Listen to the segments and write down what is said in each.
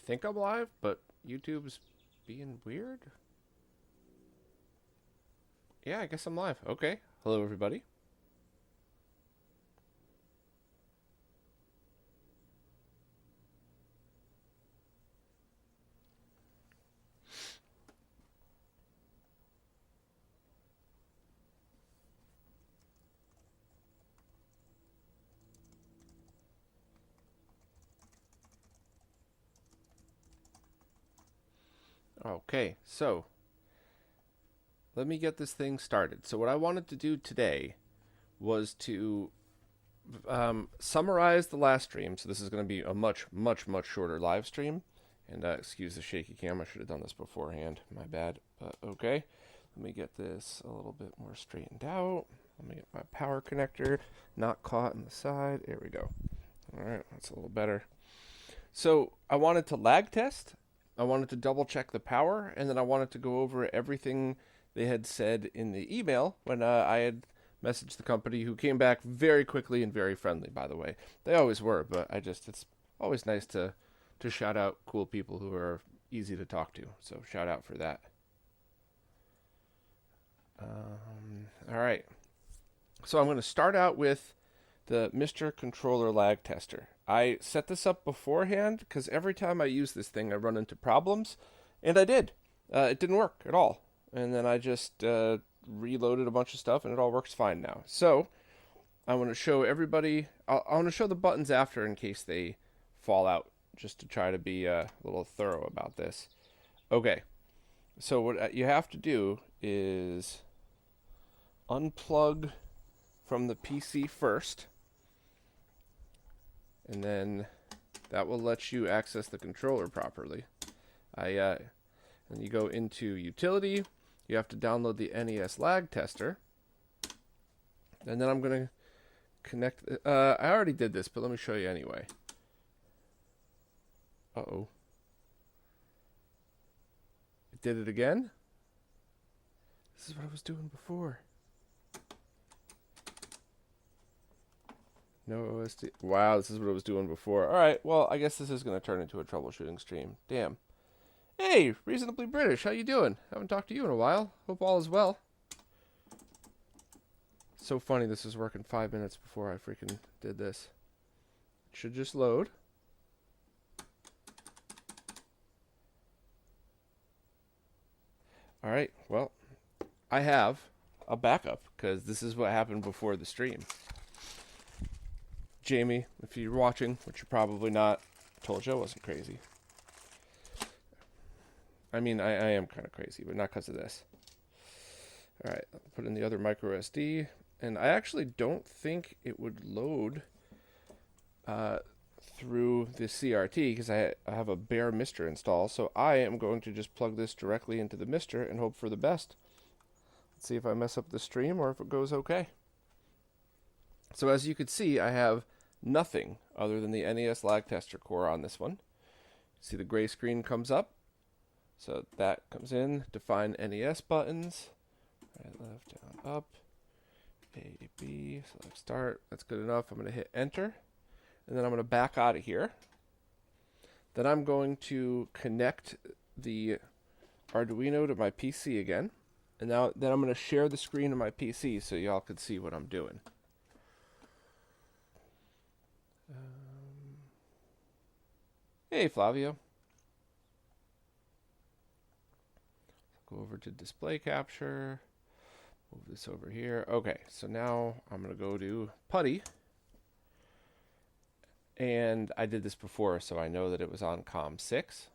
think I'm live, but YouTube's being weird. Yeah, I guess I'm live. Okay. Hello, everybody. Okay, so let me get this thing started. So, what I wanted to do today was to summarize the last stream. So, this is going to be a much shorter live stream. And excuse the shaky cam. I should have done this beforehand. My bad. But okay. Let me get this a little bit more straightened out. Let me get my power connector not caught in the side. There we go. All right, that's a little better. So, I wanted to lag test. I wanted to double check the power, and then I wanted to go over everything they had said in the email when I had messaged the company, who came back very quickly and very friendly, by the way. They always were, but it's always nice to shout out cool people who are easy to talk to. So shout out for that. All right. So I'm going to start out with the Mr. Controller Lag Tester. I set this up beforehand because every time I use this thing I run into problems, and I did. It didn't work at all. And then I just reloaded a bunch of stuff and it all works fine now. So I want to show everybody, I want to show the buttons after in case they fall out, just to try to be a little thorough about this. Okay, so what you have to do is unplug from the PC first, and then that will let you access the controller properly. And you go into Utility, you have to download the NES lag tester, and then I'm going to connect, I already did this, but let me show you anyway. Uh-oh. It did it again? This is what I was doing before. No OSD. Wow, this is what I was doing before. Alright, well, I guess this is going to turn into a troubleshooting stream. Damn. Hey, Reasonably British, how you doing? Haven't talked to you in a while. Hope all is well. So funny, this is working 5 minutes before I freaking did this. It should just load. Alright, well, I have a backup, because this is what happened before the stream. Jamie, if you're watching, which you're probably not, I told you I wasn't crazy. I mean, I am kind of crazy, but not because of this. Alright, I'll put in the other micro SD, and I actually don't think it would load through the CRT, because I have a bare Mister install, so I am going to just plug this directly into the Mister and hope for the best. Let's see if I mess up the stream or if it goes okay. So as you can see, I have nothing other than the NES lag tester core on this one. See the gray screen comes up. So that comes in, define NES buttons, right, left, down, up, A, B, select start. That's good enough. I'm going to hit enter, and then I'm going to back out of here. Then I'm going to connect the Arduino to my PC again, and then I'm going to share the screen of my PC so y'all can see what I'm doing. Hey, Flavio. Go over to display capture, move this over here. Okay, so now I'm going to go to PuTTY, and I did this before, so I know that it was on COM6.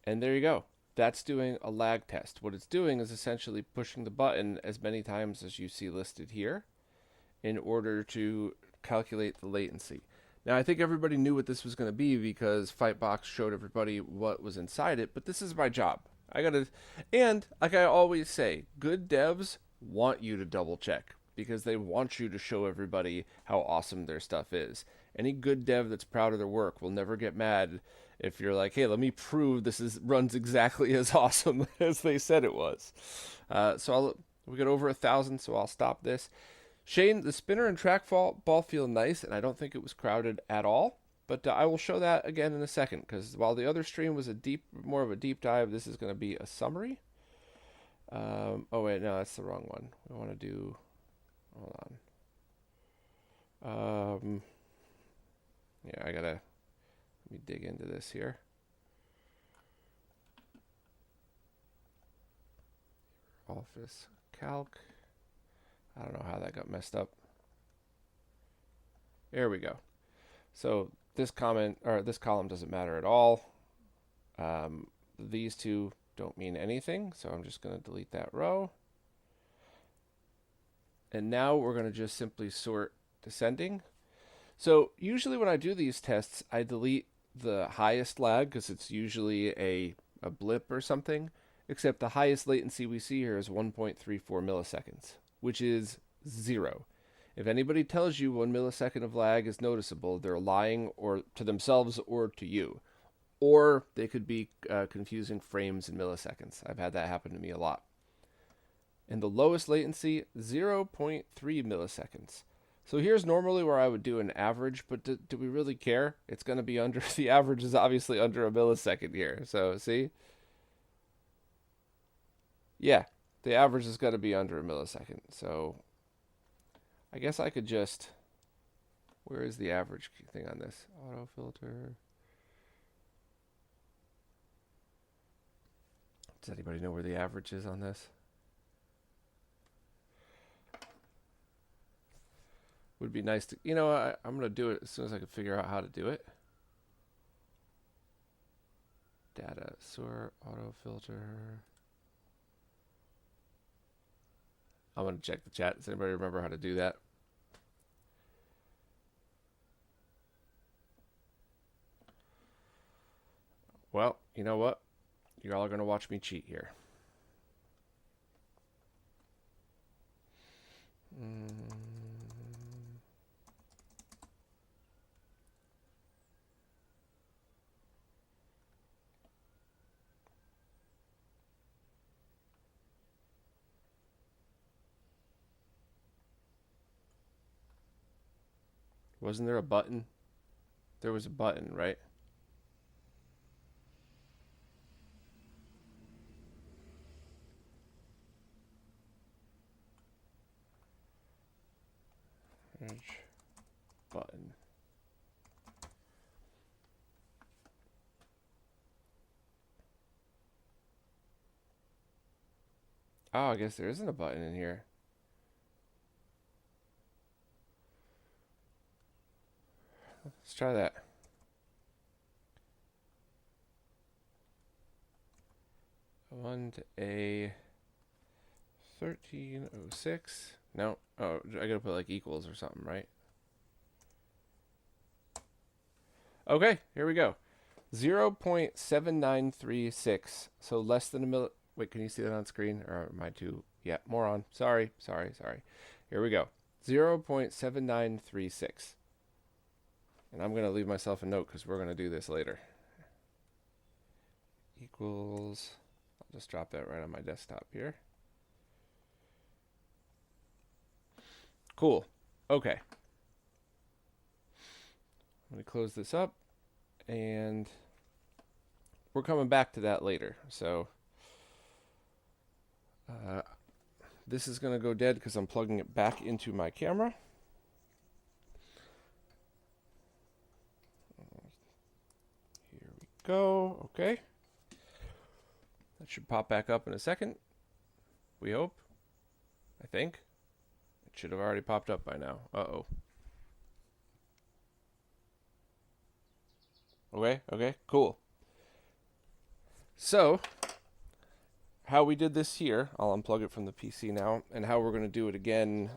And there you go. That's doing a lag test. What it's doing is essentially pushing the button as many times as you see listed here in order to calculate the latency. Now, I think everybody knew what this was going to be because Fightbox showed everybody what was inside it, but this is my job. And like I always say, good devs want you to double check because they want you to show everybody how awesome their stuff is. Any good dev that's proud of their work will never get mad if you're like, hey, let me prove this runs exactly as awesome as they said it was. We got over 1,000, so I'll stop this. Shane, the spinner and trackball feel nice, and I don't think it was crowded at all. But I will show that again in a second, because while the other stream was more of a deep dive, this is going to be a summary. Oh wait, no, that's the wrong one. We want to do, hold on. Yeah, let me dig into this here. Office Calc. I don't know how that got messed up. There we go. So this column doesn't matter at all. These two don't mean anything, so I'm just going to delete that row. And now we're going to just simply sort descending. So usually when I do these tests, I delete the highest lag because it's usually a blip or something, except the highest latency we see here is 1.34 milliseconds, which is 0. If anybody tells you 1 millisecond of lag is noticeable, they're lying or to themselves or to you. Or they could be confusing frames in milliseconds. I've had that happen to me a lot. And the lowest latency, 0.3 milliseconds. So here's normally where I would do an average, but do we really care? It's going to be under, the average is obviously under a millisecond here. So see? Yeah, the average is going to be under a millisecond. So I guess I could just, where is the average thing on this? Auto filter. Does anybody know where the average is on this? Would be nice to, I'm going to do it as soon as I can figure out how to do it. Data, sort, auto filter. I'm going to check the chat. Does anybody remember how to do that? Well, you know what? You're all going to watch me cheat here. Wasn't there a button? There was a button, right? Button. Oh, I guess there isn't a button in here. Let's try that. On to A 1306. No. Oh, I gotta put like equals or something, right? Okay, here we go. 0.7936. So less than a milli. Wait, can you see that on screen? Or am I too? Yeah, more on. Sorry. Here we go. 0.7936. And I'm going to leave myself a note because we're going to do this later. Equals. I'll just drop that right on my desktop here. Cool. Okay. I'm going to close this up. And we're coming back to that later. So this is going to go dead because I'm plugging it back into my camera. Here we go. Okay. That should pop back up in a second. We hope. I think. It should have already popped up by now. Uh-oh. Okay, cool. So, how we did this here, I'll unplug it from the PC now, and how we're going to do it again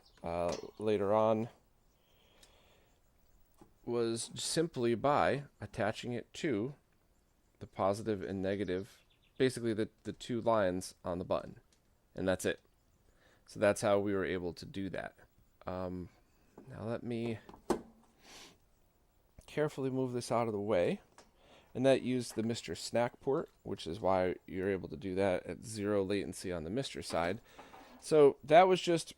later on, was simply by attaching it to the positive and negative, basically the two lines on the button, and that's it. So that's how we were able to do that. Now let me carefully move this out of the way. And that used the Mr. Snack port, which is why you're able to do that at 0 latency on the Mr. side. So that was just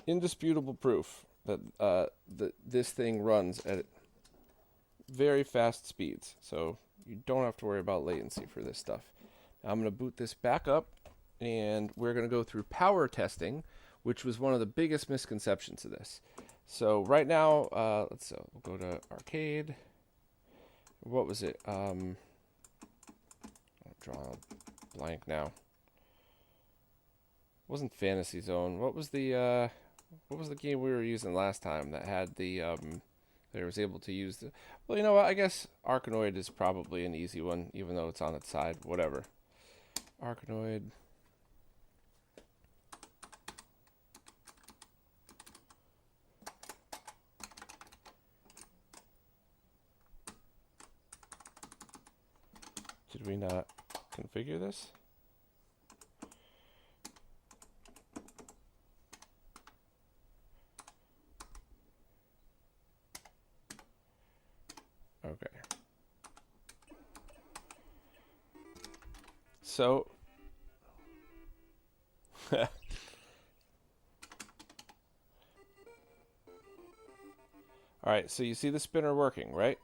indisputable proof that this thing runs at very fast speeds, so you don't have to worry about latency for this stuff. Now I'm going to boot this back up, and we're going to go through power testing, which was one of the biggest misconceptions of this. So right now, we'll go to arcade. What was it? I'm drawing a blank now. It wasn't Fantasy Zone. What was the game we were using last time that had the that was able to use the? Well, you know what? I guess Arkanoid is probably an easy one, even though it's on its side. Whatever. Arkanoid. Did we not configure this? Okay. So, alright, so you see the spinner working, right?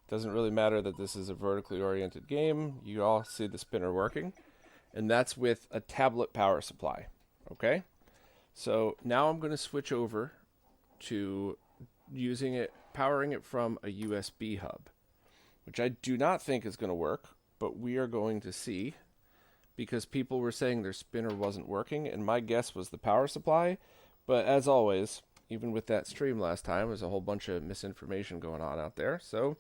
Doesn't really matter that this is a vertically oriented game. You all see the spinner working. And that's with a tablet power supply. Okay? So now I'm going to switch over to powering it from a USB hub, which I do not think is going to work, but we are going to see, because people were saying their spinner wasn't working, and my guess was the power supply. But as always, even with that stream last time, there's a whole bunch of misinformation going on out there. So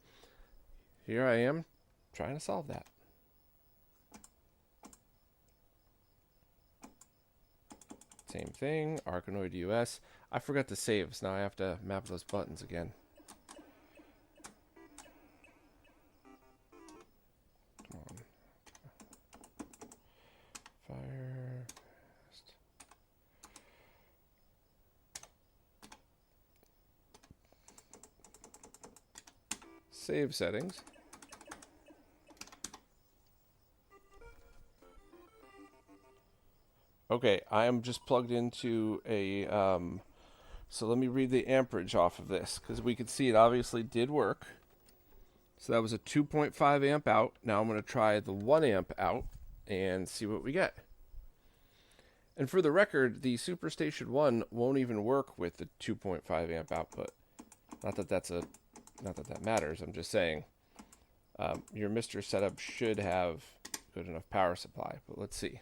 here I am trying to solve that. Same thing, Arkanoid US. I forgot to save, so now I have to map those buttons again. Come on. Fire. Save settings. Okay, I am just plugged into a, so let me read the amperage off of this, because we could see it obviously did work. So that was a 2.5 amp out. Now I'm going to try the 1 amp out and see what we get. And for the record, the Superstation 1 won't even work with the 2.5 amp output. Not that that matters, I'm just saying. Your Mr. setup should have good enough power supply, but let's see.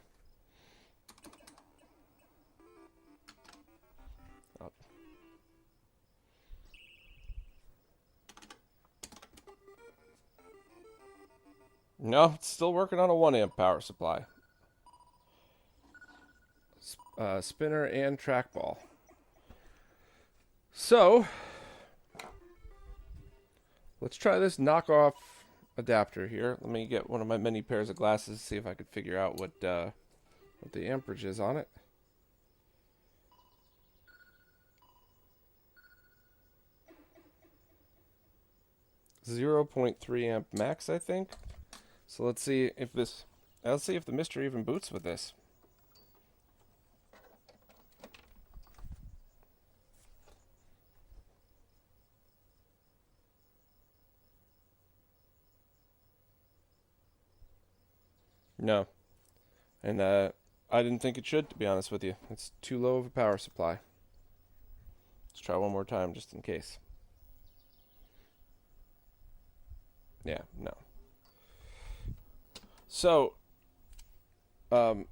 No, it's still working on a 1 amp power supply. Spinner and trackball. So, let's try this knockoff adapter here. Let me get one of my many pairs of glasses, see if I could figure out what the amperage is on it. .3 amp max, I think. So let's see if the Mystery even boots with this. No. And I didn't think it should, to be honest with you. It's too low of a power supply. Let's try one more time just in case. Yeah, no. So, I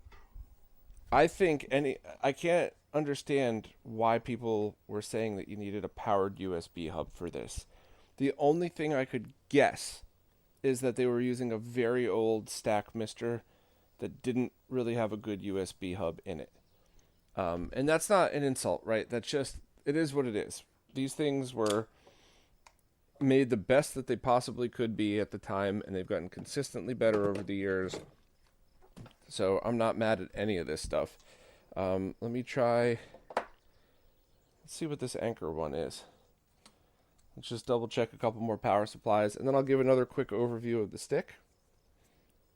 can't understand why people were saying that you needed a powered USB hub for this. The only thing I could guess is that they were using a very old stack Mister that didn't really have a good USB hub in it. And that's not an insult, right? That's just, it is what it is. These things were made the best that they possibly could be at the time, and they've gotten consistently better over the years. So I'm not mad at any of this stuff. Let me try, let's see what this Anchor one is. Let's just double check a couple more power supplies, and then I'll give another quick overview of the stick.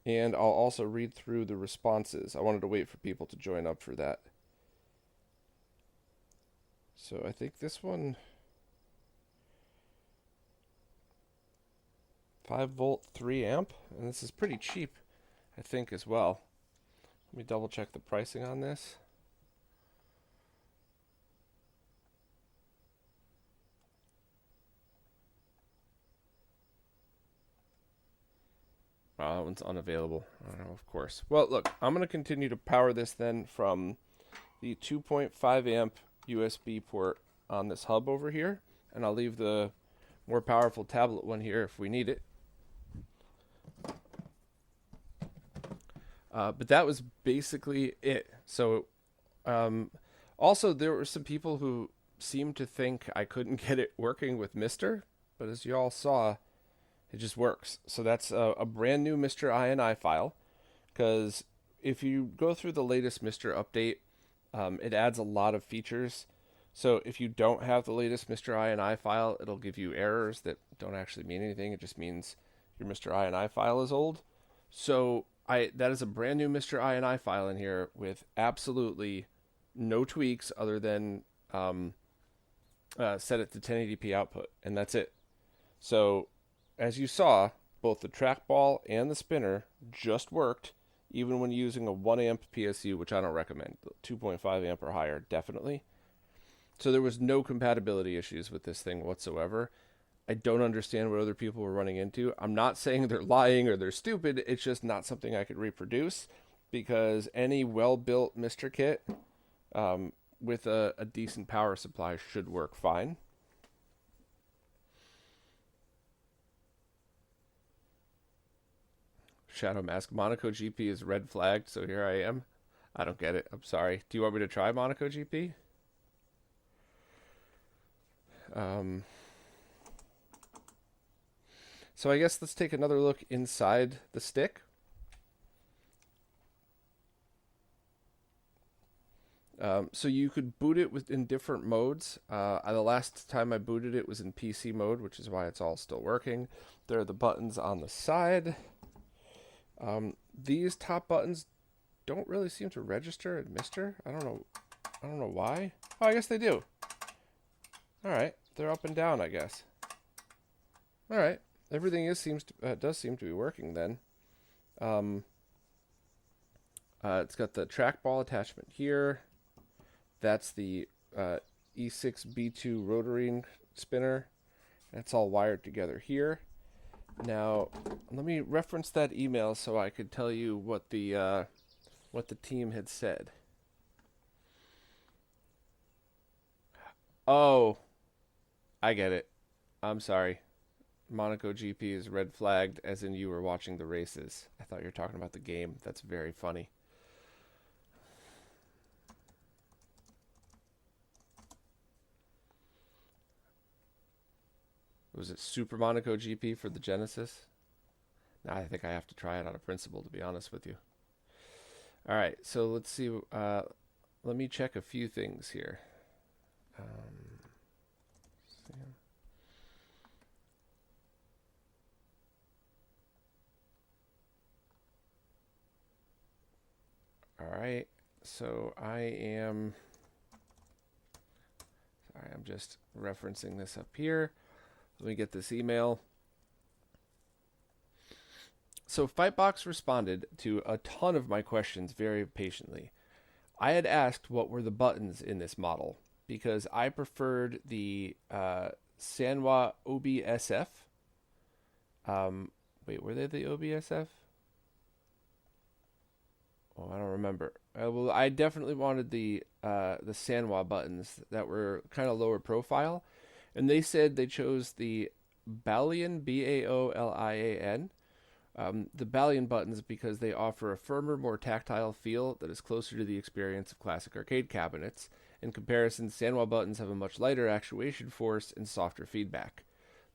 And I'll also read through the responses. I wanted to wait for people to join up for that. So I think this one, 5-volt 3 amp, and this is pretty cheap, I think, as well. Let me double check the pricing on this. Oh, that one's unavailable. Oh, of course. Well, look, I'm going to continue to power this then from the 2.5 amp USB port on this hub over here, and I'll leave the more powerful tablet one here if we need it. But that was basically it. So, also there were some people who seemed to think I couldn't get it working with Mister, but as you all saw, it just works. So that's a brand new Mister INI file, because if you go through the latest Mister update, it adds a lot of features. So if you don't have the latest Mister INI file, it'll give you errors that don't actually mean anything. It just means your Mister INI file is old. So that is a brand new Mister INI file in here with absolutely no tweaks other than set it to 1080p output, and that's it. So as you saw, both the trackball and the spinner just worked, even when using a 1 amp PSU, which I don't recommend. 2.5 amp or higher, definitely. So there was no compatibility issues with this thing whatsoever. I don't understand what other people were running into. I'm not saying they're lying or they're stupid. It's just not something I could reproduce, because any well-built Mister kit with a decent power supply should work fine. Shadow Mask. Monaco GP is red flagged, so here I am. I don't get it. I'm sorry. Do you want me to try Monaco GP? So I guess let's take another look inside the stick. So you could boot it in different modes. The last time I booted it was in PC mode, which is why it's all still working. There are the buttons on the side. These top buttons don't really seem to register at Mister. I don't know why. Oh, I guess they do. All right, they're up and down, I guess. All right, everything does seem to be working then. It's got the trackball attachment here. That's the E6B2 rotary spinner. That's all wired together here. Now, let me reference that email so I could tell you what the team had said. Oh, I get it. I'm sorry. Monaco GP is red flagged, as in you were watching the races. I thought you were talking about the game. That's very funny. Was it Super Monaco GP for the Genesis? Now I think I have to try it out of principle, to be honest with you. All right, so let's see. Let me check a few things here. All right, so I'm just referencing this up here. Let me get this email. So Fightbox responded to a ton of my questions very patiently. I had asked what were the buttons in this model, because I preferred the Sanwa OBSF. Wait, were they the OBSF? Oh, I don't remember. Well, I definitely wanted the Sanwa buttons that were kind of lower profile, and they said they chose the Balian, Baolian, the Balian buttons, because they offer a firmer, more tactile feel that is closer to the experience of classic arcade cabinets. In comparison, Sanwa buttons have a much lighter actuation force and softer feedback.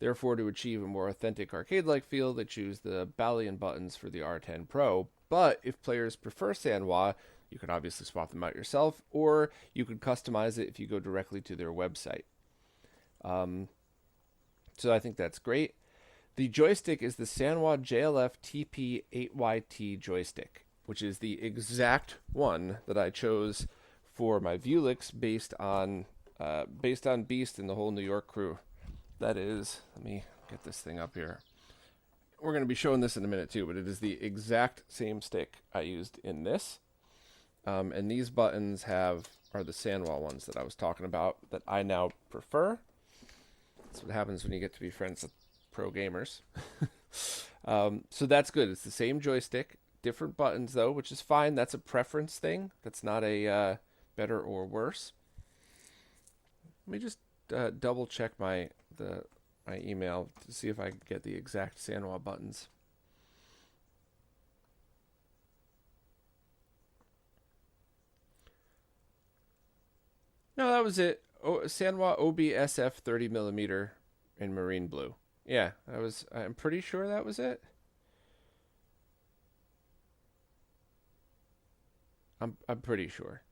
Therefore, to achieve a more authentic arcade-like feel, they choose the Balian buttons for the R10 Pro. But if players prefer Sanwa, you can obviously swap them out yourself, or you could customize it if you go directly to their website. So I think that's great. The joystick is the Sanwa JLF TP8YT joystick, which is the exact one that I chose for my Vuelix based on Beast and the whole New York crew. That is, let me get this thing up here. we're going to be showing this in a minute too, but it is the exact same stick I used in this. And these buttons are the Sanwa ones that I was talking about that I now prefer. That's what happens when you get to be friends with pro gamers. So that's good. It's the same joystick, different buttons though, which is fine. That's a preference thing. That's not a better or worse. Let me just double check my email to see if I can get the exact Sanwa buttons. No, that was it. Sanwa OBSF 30mm in marine blue. Yeah, I'm pretty sure that was it. I'm pretty sure.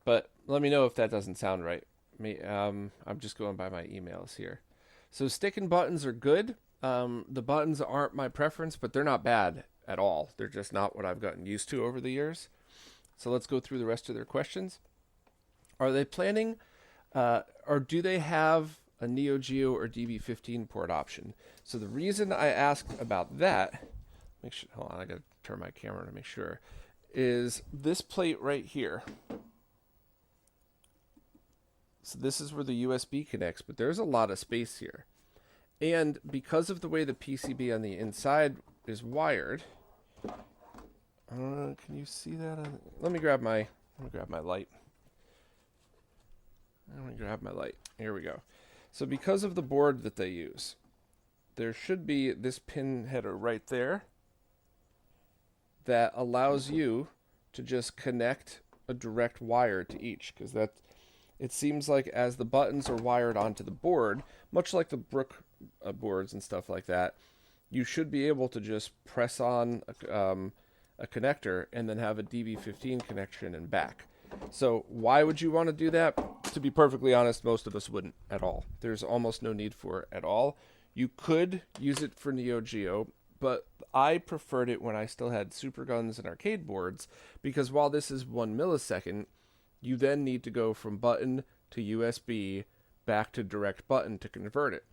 But let me know if that doesn't sound right. I'm just going by my emails here. So stick and buttons are good. The buttons aren't my preference, but they're not bad at all. They're just not what I've gotten used to over the years. So let's go through the rest of their questions. Are they planning, or do they have a Neo Geo or DB15 port option? So the reason I asked about that, hold on, I gotta turn my camera to make sure, is this plate right here. So this is where the USB connects, but there's a lot of space here. And because of the way the PCB on the inside is wired, can you see that? Let me grab my light. Here we go. So because of the board that they use, there should be this pin header right there that allows you to just connect a direct wire to each, because it seems like as the buttons are wired onto the board, much like the Brook boards and stuff like that, you should be able to just press on a connector and then have a DB15 connection and back. So why would you want to do that? To be perfectly honest, most of us wouldn't at all. There's almost no need for it at all. You could use it for Neo Geo, but I preferred it when I still had super guns and arcade boards, because while this is 1 millisecond, you then need to go from button to USB back to direct button to convert it.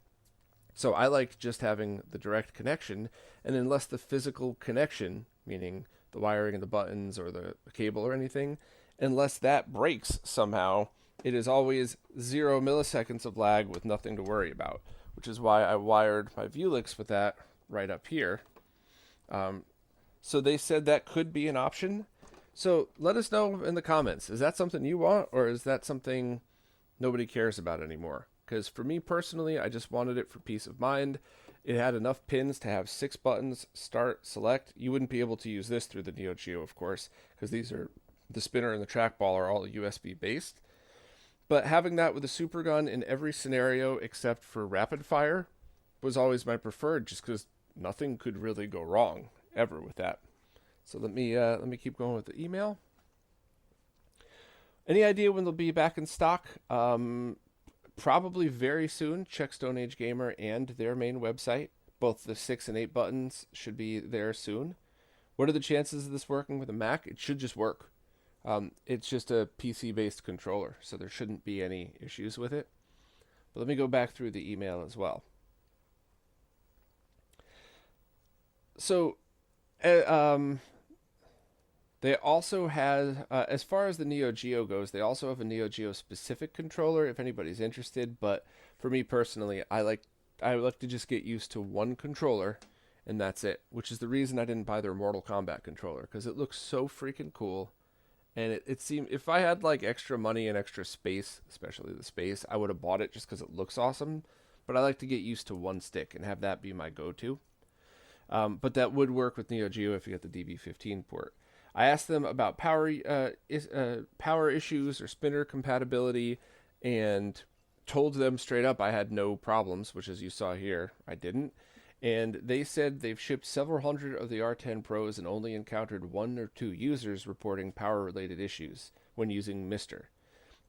So I like just having the direct connection, and unless the physical connection, meaning the wiring of the buttons or the cable or anything, unless that breaks somehow, it is always 0 milliseconds of lag with nothing to worry about, which is why I wired my Vuelix with that right up here. So they said that could be an option. So let us know in the comments. Is that something you want, or is that something nobody cares about anymore? Because for me personally, I just wanted it for peace of mind. It had enough pins to have 6 buttons, start, select. You wouldn't be able to use this through the Neo Geo, of course, because the spinner and the trackball are all USB based. But having that with a super gun in every scenario except for rapid fire was always my preferred, just because nothing could really go wrong ever with that. So let me keep going with the email. Any idea when they'll be back in stock? Probably very soon. Check Stone Age Gamer and their main website. Both the 6 and 8 buttons should be there soon. What are the chances of this working with a Mac? It should just work. It's just a PC-based controller, so there shouldn't be any issues with it. But let me go back through the email as well. So, they also have, as far as the Neo Geo goes, they also have a Neo Geo specific controller if anybody's interested. But for me personally, I like to just get used to one controller, and that's it. Which is the reason I didn't buy their Mortal Kombat controller, because it looks so freaking cool. And it seemed, if I had like extra money and extra space, especially the space, I would have bought it just because it looks awesome. But I like to get used to one stick and have that be my go-to. But that would work with Neo Geo if you get the DB15 port. I asked them about power issues or spinner compatibility, and told them straight up I had no problems, which as you saw here, I didn't. And they said they've shipped several hundred of the R10 Pros and only encountered 1 or 2 users reporting power-related issues when using Mister.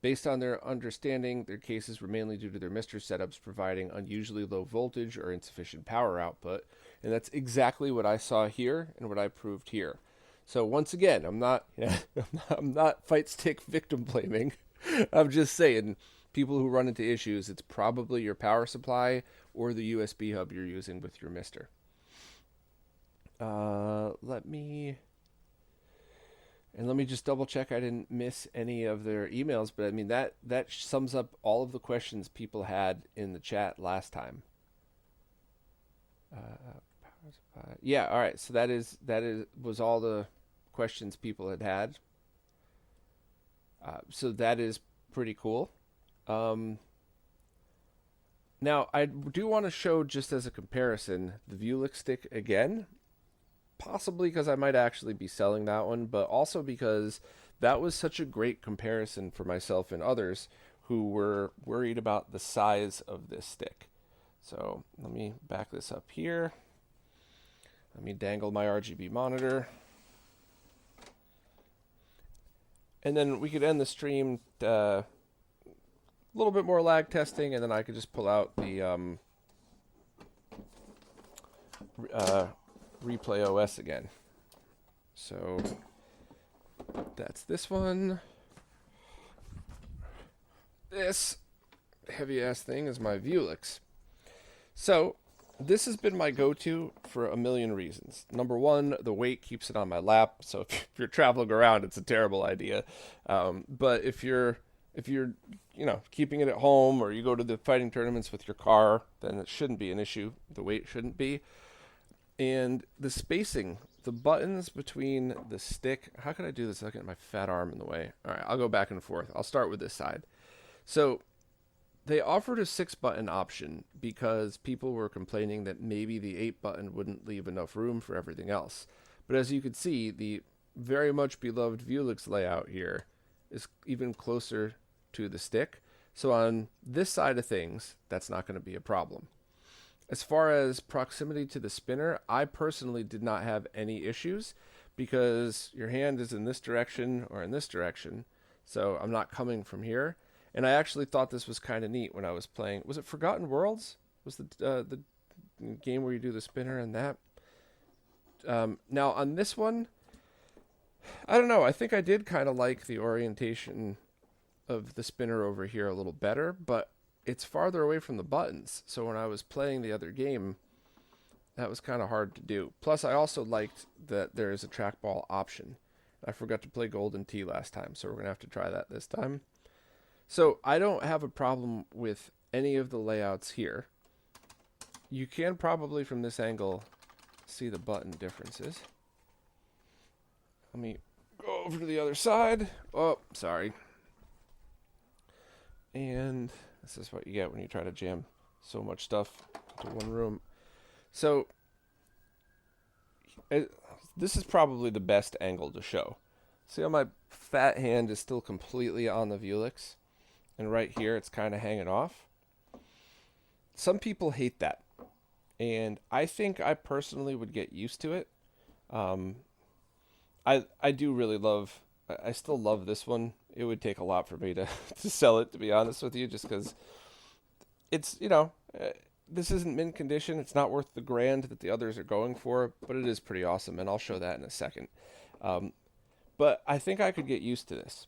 Based on their understanding, their cases were mainly due to their Mister setups providing unusually low voltage or insufficient power output, and that's exactly what I saw here and what I proved here. So once again, I'm not fight stick victim blaming. I'm just saying, people who run into issues, it's probably your power supply or the USB hub you're using with your mister. Let me just double check I didn't miss any of their emails, but I mean that sums up all of the questions people had in the chat last time. Power supply. Yeah, all right. So that was all the questions people had. So that is pretty cool. Now I do want to show, just as a comparison, the Vuelich stick again. Possibly because I might actually be selling that one, but also because that was such a great comparison for myself and others who were worried about the size of this stick. So let me back this up here. Let me dangle my RGB monitor. And then we could end the stream a little bit more lag testing, and then I could just pull out the Replay OS again. So that's this one. This heavy ass thing is my Vuelich. So this has been my go-to for a million reasons. Number one, the weight keeps it on my lap, so if you're traveling around, it's a terrible idea. But if you're keeping it at home, or you go to the fighting tournaments with your car, then it shouldn't be an issue. The weight shouldn't be. And the spacing, the buttons between the stick. How can I do this? I get my fat arm in the way. All right, I'll go back and forth. I'll start with this side. So they offered a 6-button option because people were complaining that maybe the 8-button wouldn't leave enough room for everything else. But as you can see, the very much beloved Vuelich layout here is even closer to the stick. So on this side of things, that's not going to be a problem. As far as proximity to the spinner, I personally did not have any issues because your hand is in this direction or in this direction. So I'm not coming from here. And I actually thought this was kind of neat when I was playing. Was it Forgotten Worlds? Was the game where you do the spinner and that? Now on this one, I don't know. I think I did kind of like the orientation of the spinner over here a little better, but it's farther away from the buttons. So when I was playing the other game, that was kind of hard to do. Plus, I also liked that there is a trackball option. I forgot to play Golden Tee last time, so we're going to have to try that this time. So I don't have a problem with any of the layouts here. You can probably, from this angle, see the button differences. Let me go over to the other side. Oh, sorry. And this is what you get when you try to jam so much stuff into one room. So this is probably the best angle to show. See how my fat hand is still completely on the Vuelich? And right here, it's kind of hanging off. Some people hate that. And I think I personally would get used to it. I do really love, I still love this one. It would take a lot for me to sell it, to be honest with you, just because it's, this isn't mint condition. It's not worth the grand that the others are going for, but it is pretty awesome, and I'll show that in a second. But I think I could get used to this.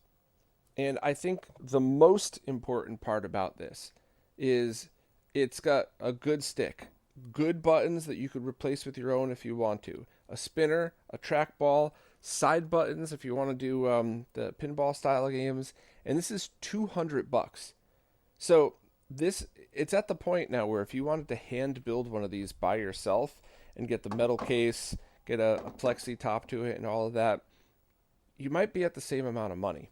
And I think the most important part about this is it's got a good stick, good buttons that you could replace with your own if you want to, a spinner, a trackball, side buttons if you want to do the pinball style games, and this is $200. So it's at the point now where if you wanted to hand build one of these by yourself and get the metal case, get a plexi top to it and all of that, you might be at the same amount of money.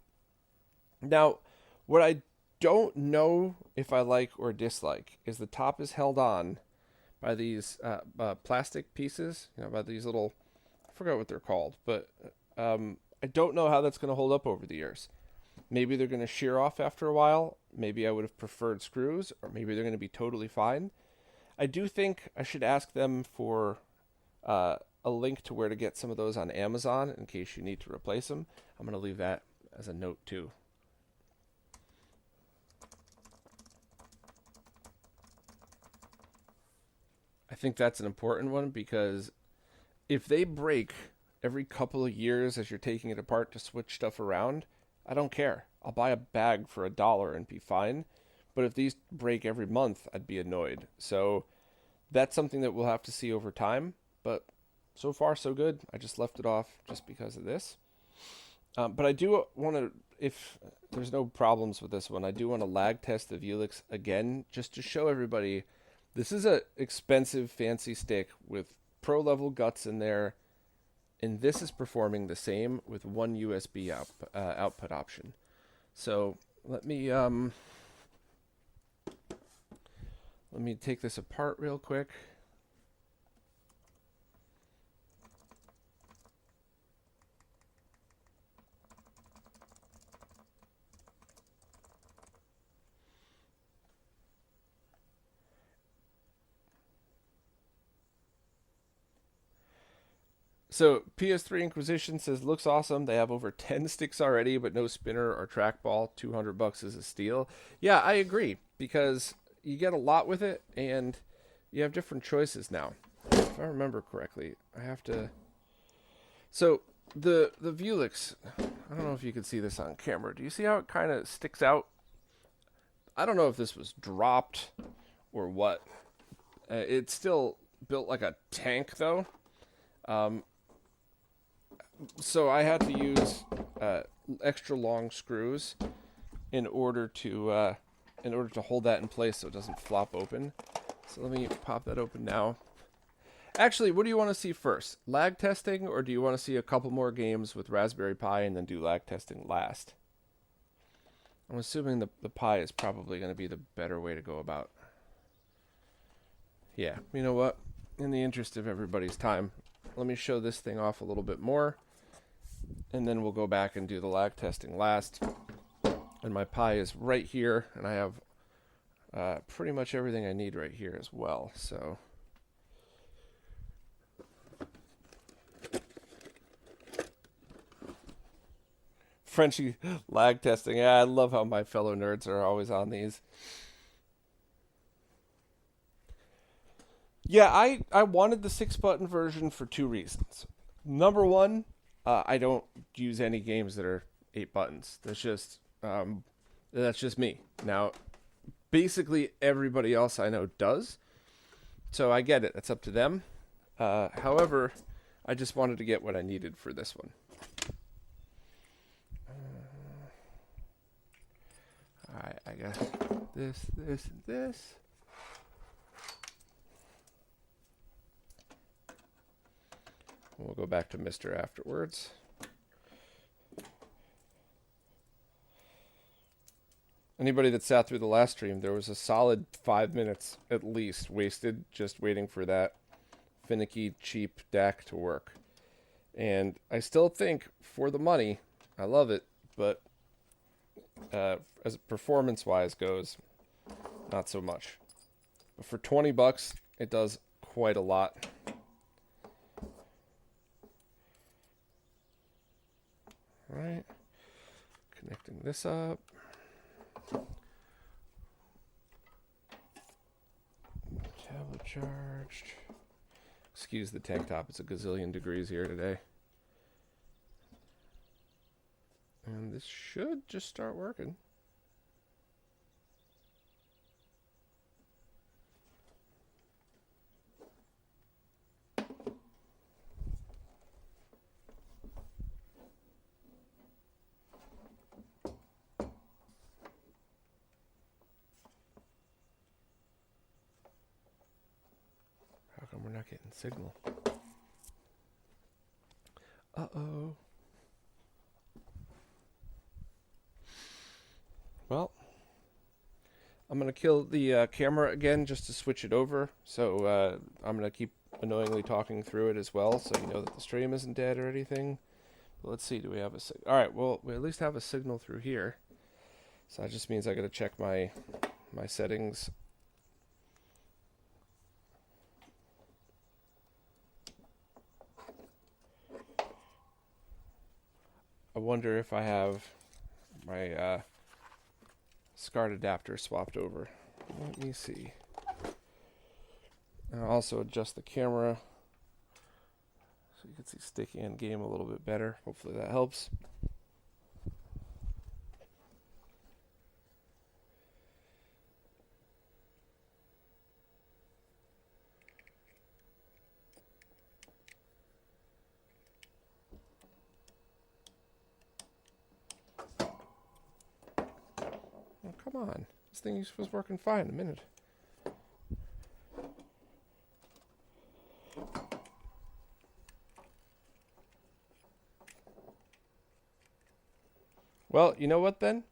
Now, what I don't know if I like or dislike is the top is held on by these plastic pieces, by these little, I forgot what they're called, but I don't know how that's going to hold up over the years. Maybe they're going to shear off after a while. Maybe I would have preferred screws, or maybe they're going to be totally fine. I do think I should ask them for a link to where to get some of those on Amazon in case you need to replace them. I'm going to leave that as a note too. I think that's an important one because if they break every couple of years as you're taking it apart to switch stuff around, I don't care. I'll buy a bag for $1 and be fine. But if these break every month, I'd be annoyed. So that's something that we'll have to see over time. But so far, so good. I just left it off just because of this. But I do want to, if there's no problems with this one, I do want to lag test the Vuelix again, just to show everybody this is a expensive, fancy stick with pro level guts in there, and this is performing the same with one USB output option. So let me take this apart real quick. So PS3 Inquisition says looks awesome. They have over 10 sticks already, but no spinner or trackball. $200 is a steal. Yeah, I agree, because you get a lot with it, and you have different choices now. If I remember correctly, I have to. So the Vuelix, I don't know if you can see this on camera. Do you see how it kind of sticks out? I don't know if this was dropped or what. It's still built like a tank, though. So I had to use extra long screws in order to hold that in place so it doesn't flop open. So let me pop that open now. Actually, what do you want to see first? Lag testing, or do you want to see a couple more games with Raspberry Pi and then do lag testing last? I'm assuming the Pi is probably going to be the better way to go about. Yeah, you know what? In the interest of everybody's time, let me show this thing off a little bit more, and then we'll go back and do the lag testing last. And my Pi is right here, and I have pretty much everything I need right here as well. So Frenchie lag testing. Yeah, I love how my fellow nerds are always on these. Yeah, I wanted the 6-button version for 2 reasons. Number one, I don't use any games that are 8 buttons. That's just me. Now, basically everybody else I know does, so I get it. That's up to them. However, I just wanted to get what I needed for this one. Alright, I got this, and this. We'll go back to Mr. afterwards. Anybody that sat through the last stream, there was a solid 5 minutes at least wasted just waiting for that finicky, cheap DAC to work. And I still think, for the money, I love it, but as performance-wise goes, not so much. But for $20, it does quite a lot. Right, connecting this up. Tablet charged. Excuse the tank top, it's a gazillion degrees here today. And this should just start working. How come we're not getting signal? Uh-oh. Well, I'm going to kill the camera again just to switch it over. So I'm going to keep annoyingly talking through it as well, so you know that the stream isn't dead or anything. But let's see, do we have a signal? All right, well, we at least have a signal through here. So that just means I got to check my settings. I wonder if I have my SCART adapter swapped over. Let me see. I'll also adjust the camera so you can see sticky end game a little bit better. Hopefully that helps. Come on. This thing was working fine in a minute. Well, you know what then?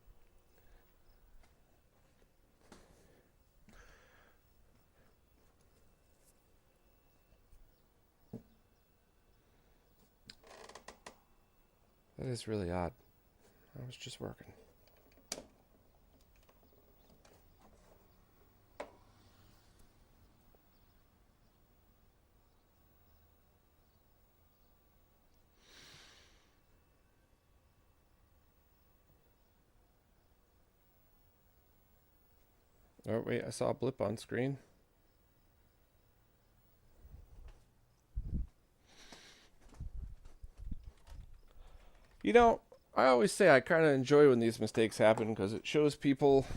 That is really odd. I was just working. Oh, wait, I saw a blip on screen. You know, I always say I kind of enjoy when these mistakes happen because it shows people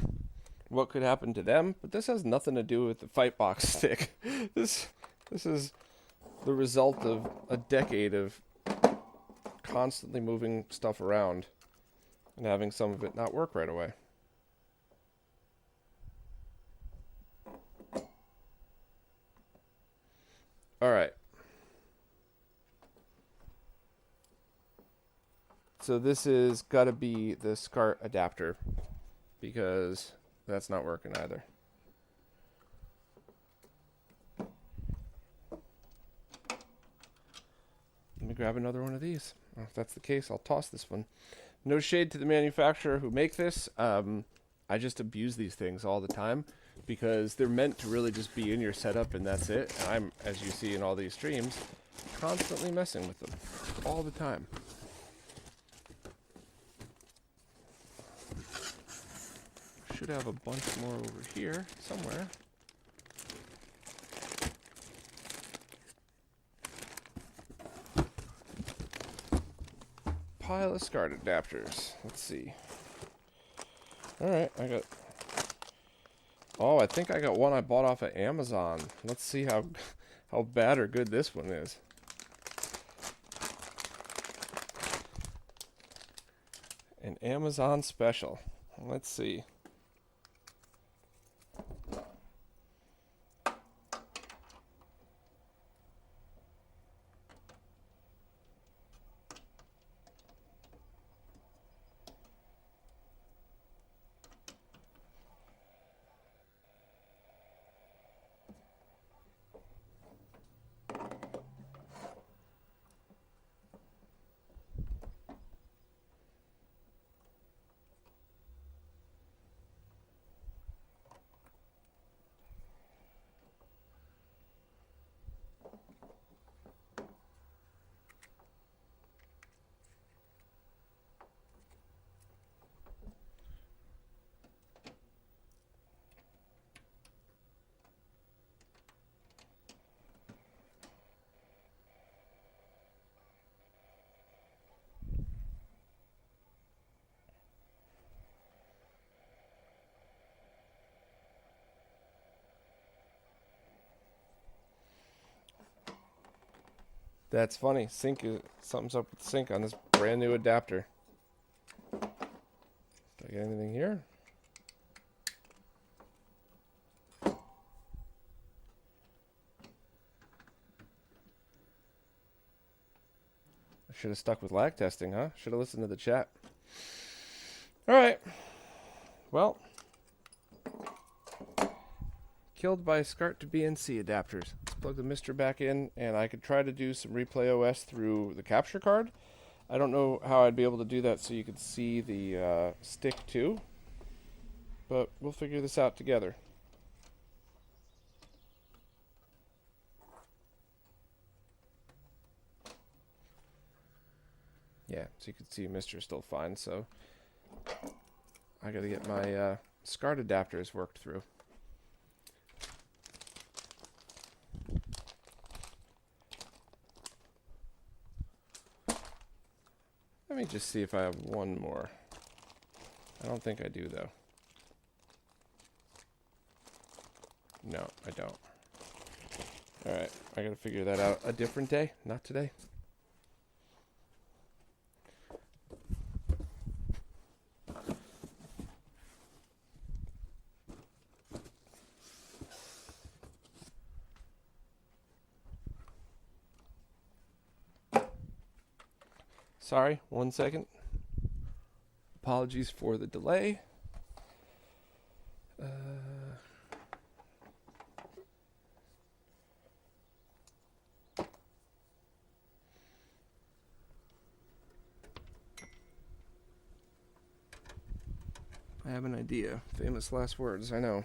what could happen to them, but this has nothing to do with the Fightbox stick. This is the result of a decade of constantly moving stuff around and having some of it not work right away. All right. So this is got to be the SCART adapter because that's not working either. Let me grab another one of these. If that's the case, I'll toss this one. No shade to the manufacturer who make this. I just abuse these things all the time because they're meant to really just be in your setup and that's it. And I'm, as you see in all these streams, constantly messing with them all the time. Should have a bunch more over here somewhere. Pile of SCART adapters. Let's see. Alright, I got... Oh, I think I got one I bought off of Amazon. Let's see how bad or good this one is. An Amazon special. Let's see. That's funny. Something's up with the sync on this brand new adapter. Do I get anything here? I should have stuck with lag testing, huh? Should have listened to the chat. Alright. Well. Killed by SCART to BNC adapters. Let's plug the Mister back in, and I could try to do some Replay OS through the capture card. I don't know how I'd be able to do that so you could see the stick too, but we'll figure this out together. Yeah, so you can see Mister's still fine, so I gotta get my SCART adapters worked through. Let me just see if I have one more. I don't think I do, though. No, I don't. Alright, I gotta figure that out a different day, not today. Sorry, 1 second. Apologies for the delay. I have an idea. Famous last words, I know.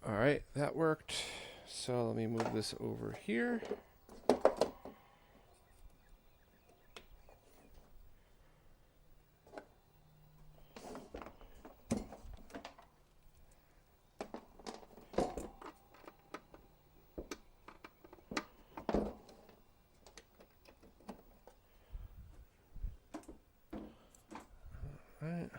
Alright, that worked. So let me move this over here. Alright.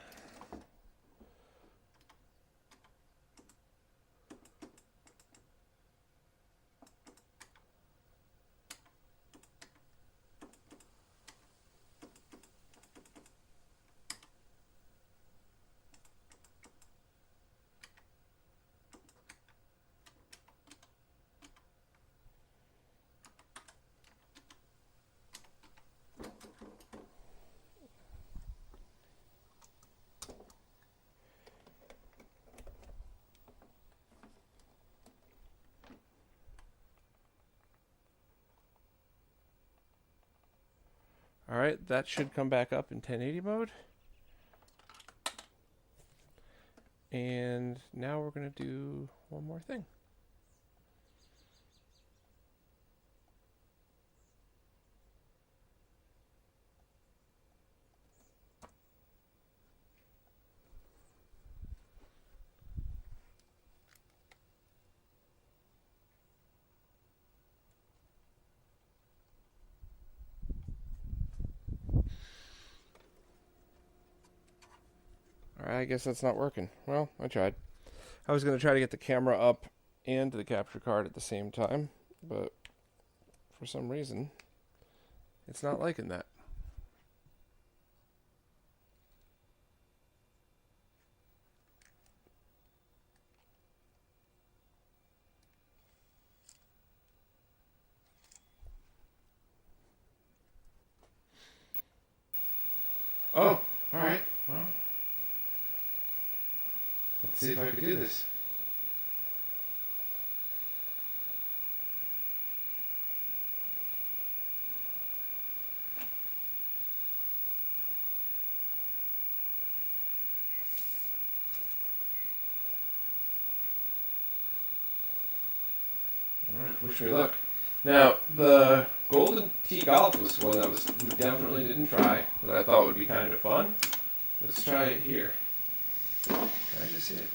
Alright, that should come back up in 1080 mode. And now we're going to do one more thing. Alright, I guess that's not working. Well, I tried. I was going to try to get the camera up and the capture card at the same time, but for some reason, it's not liking that. Oh, alright. Well, let's see if I can do this. Alright, wish me luck. Now, the Golden Tee Golf was one that we definitely didn't try, that I thought would be kind of fun. Let's try it here. Can I just hit it?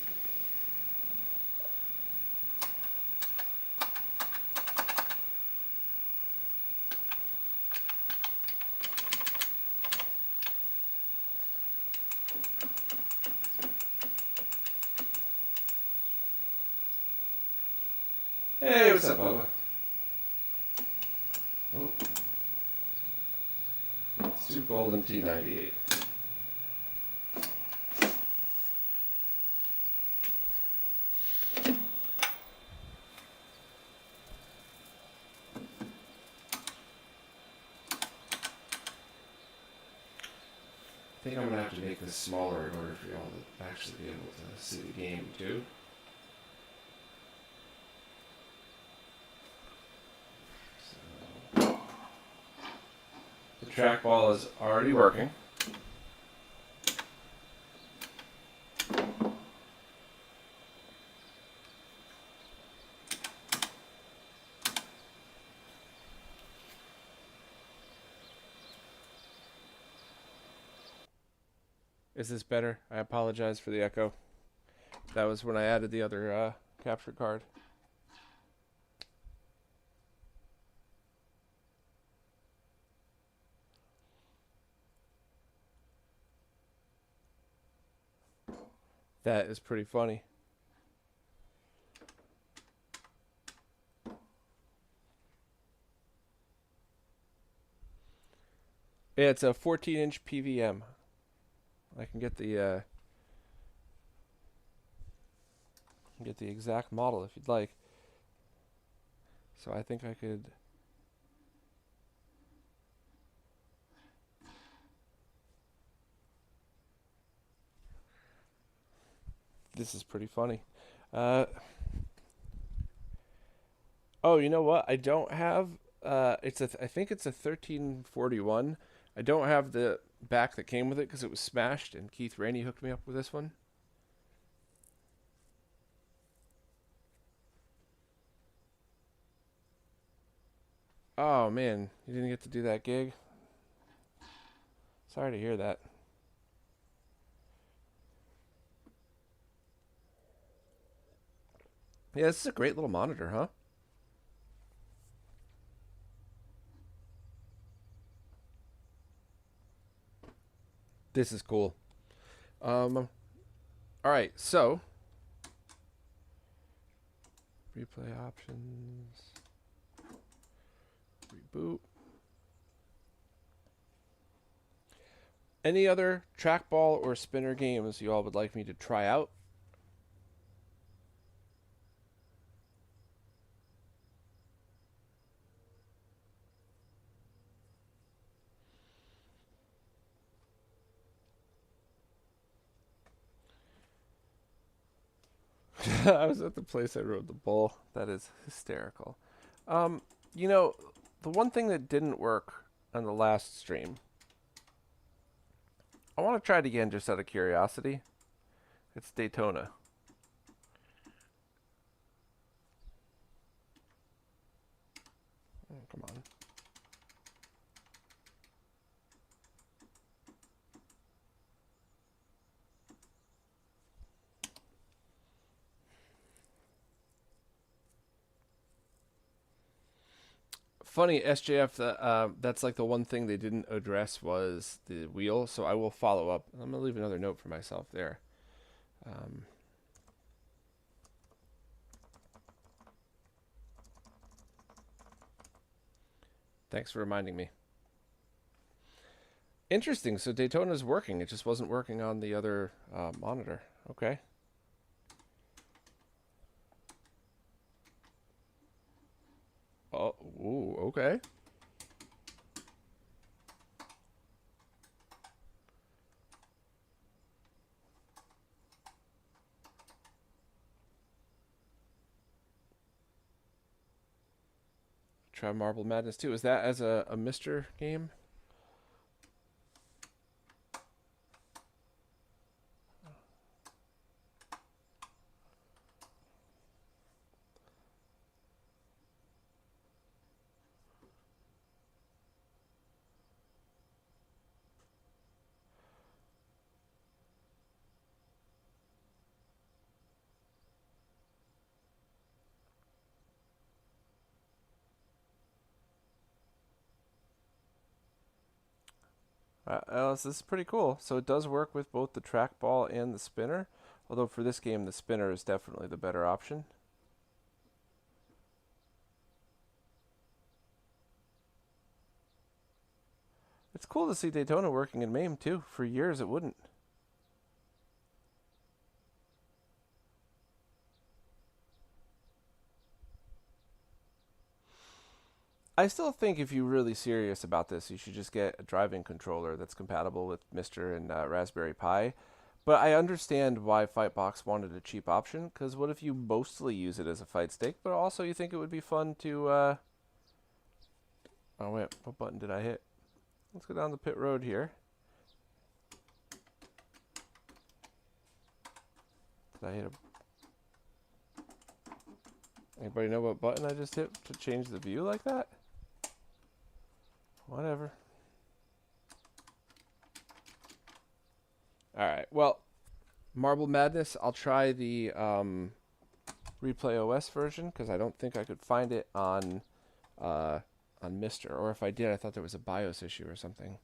Hey, what's up, Bubba? Oh. Let's do Golden T98. I think I'm going to have to make this smaller in order for y'all to actually be able to see the game too. So, the trackball is already working. Is this better? I apologize for the echo. That was when I added the other capture card. That is pretty funny. Yeah, it's a 14-inch PVM. I can get the exact model if you'd like. So I think I could. This is pretty funny. Uh, oh, you know what? I don't have. I think it's a 1341. I don't have the back that came with it because it was smashed, and Keith Rainey hooked me up with this one. Oh man, you didn't get to do that gig. Sorry to hear that. Yeah, this is a great little monitor, huh? This is cool. All right, so replay options, reboot. Any other trackball or spinner games you all would like me to try out? I was at the place I rode the bull. That is hysterical. Um, you know, the one thing that didn't work on the last stream, I want to try it again just out of curiosity. It's Daytona. Oh, come on. Funny, SJF, that's like the one thing they didn't address was the wheel, so I will follow up. I'm going to leave another note for myself there. Um, Thanks for reminding me. Interesting, so Daytona's working. It just wasn't working on the other monitor. Okay. Oh, ooh, okay. Try Marble Madness too. Is that as a Mr. game? This is pretty cool. So it does work with both the trackball and the spinner. Although for this game, the spinner is definitely the better option. It's cool to see Daytona working in MAME too. For years it wouldn't. I still think if you're really serious about this, you should just get a driving controller that's compatible with Mister and Raspberry Pi. But I understand why Fightbox wanted a cheap option, because what if you mostly use it as a fight stick, but also you think it would be fun to... Oh, wait, what button did I hit? Let's go down the pit road here. Did I hit a... Anybody know what button I just hit to change the view like that? Whatever. Alright, well, Marble Madness, I'll try the Replay OS version, because I don't think I could find it on Mister. Or if I did, I thought there was a BIOS issue or something.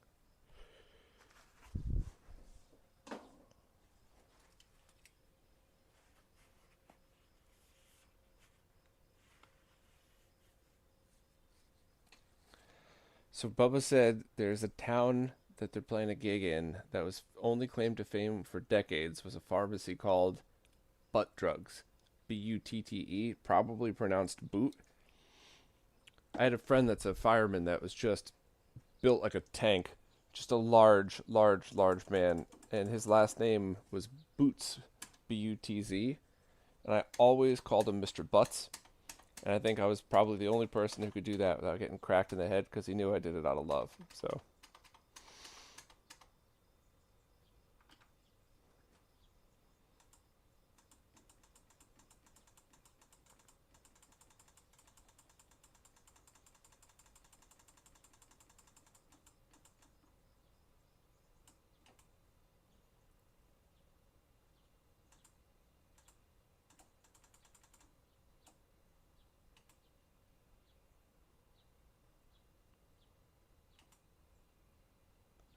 So Bubba said there's a town that they're playing a gig in that was only claimed to fame for decades was a pharmacy called Butt Drugs. Butte, probably pronounced boot. I had a friend that's a fireman that was just built like a tank, just a large, large, large man, and his last name was Boots, B-U-T-Z, and I always called him Mr. Butts, and I think I was probably the only person who could do that without getting cracked in the head because he knew I did it out of love. So,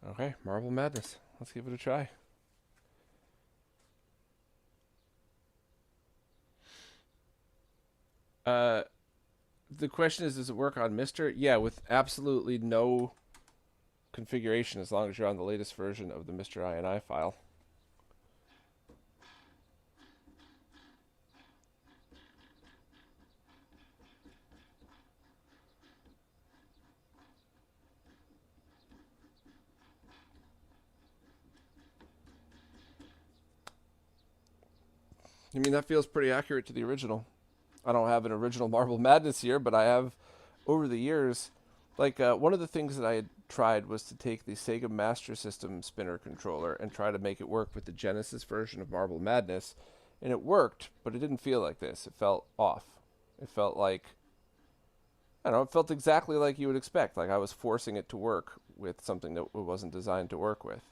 okay, Marble Madness. Let's give it a try. Uh, the question is, does it work on Mister? Yeah, with absolutely no configuration as long as you're on the latest version of the Mr. INI file. I mean, that feels pretty accurate to the original. I don't have an original Marble Madness here, but I have over the years. Like, one of the things that I had tried was to take the Sega Master System spinner controller and try to make it work with the Genesis version of Marble Madness. And it worked, but it didn't feel like this. It felt off. It felt like, I don't know, it felt exactly like you would expect. Like I was forcing it to work with something that it wasn't designed to work with.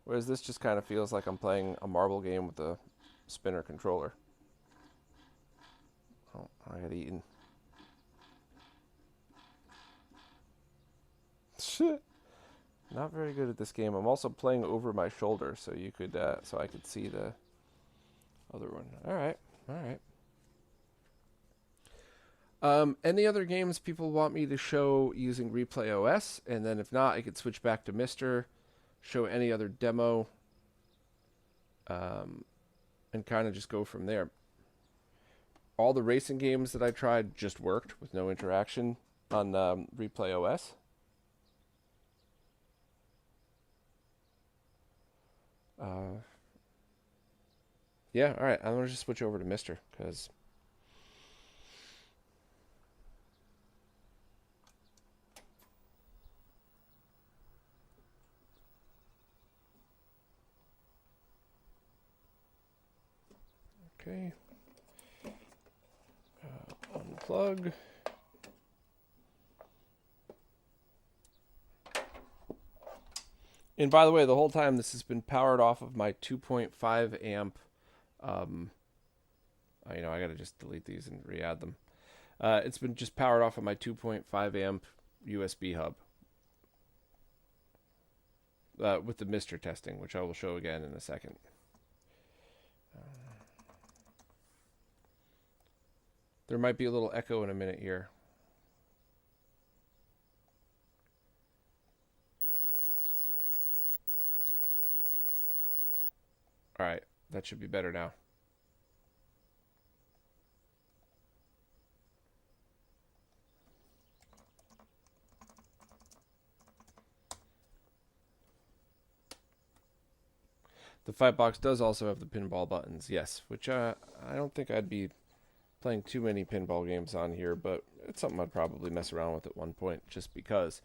Whereas this just kind of feels like I'm playing a marble game with a spinner controller. Oh, I got eaten. Shit. Not very good at this game. I'm also playing over my shoulder, so you could, so I could see the other one. All right, all right. Any other games people want me to show using Replay OS, and then if not, I could switch back to Mister, show any other demo, and kind of just go from there. All the racing games that I tried just worked with no interaction on Replay OS. Yeah, all right. I'm gonna just switch over to Mister because. Okay. Unplug. And by the way, the whole time this has been powered off of my 2.5 amp. I got to just delete these and re-add them. It's been just powered off of my 2.5 amp USB hub with the Mister testing, which I will show again in a second. There might be a little echo in a minute here. All right, that should be better now. The Fightbox does also have the pinball buttons, yes, which I don't think I'd be playing too many pinball games on here, but it's something I'd probably mess around with at one point just because.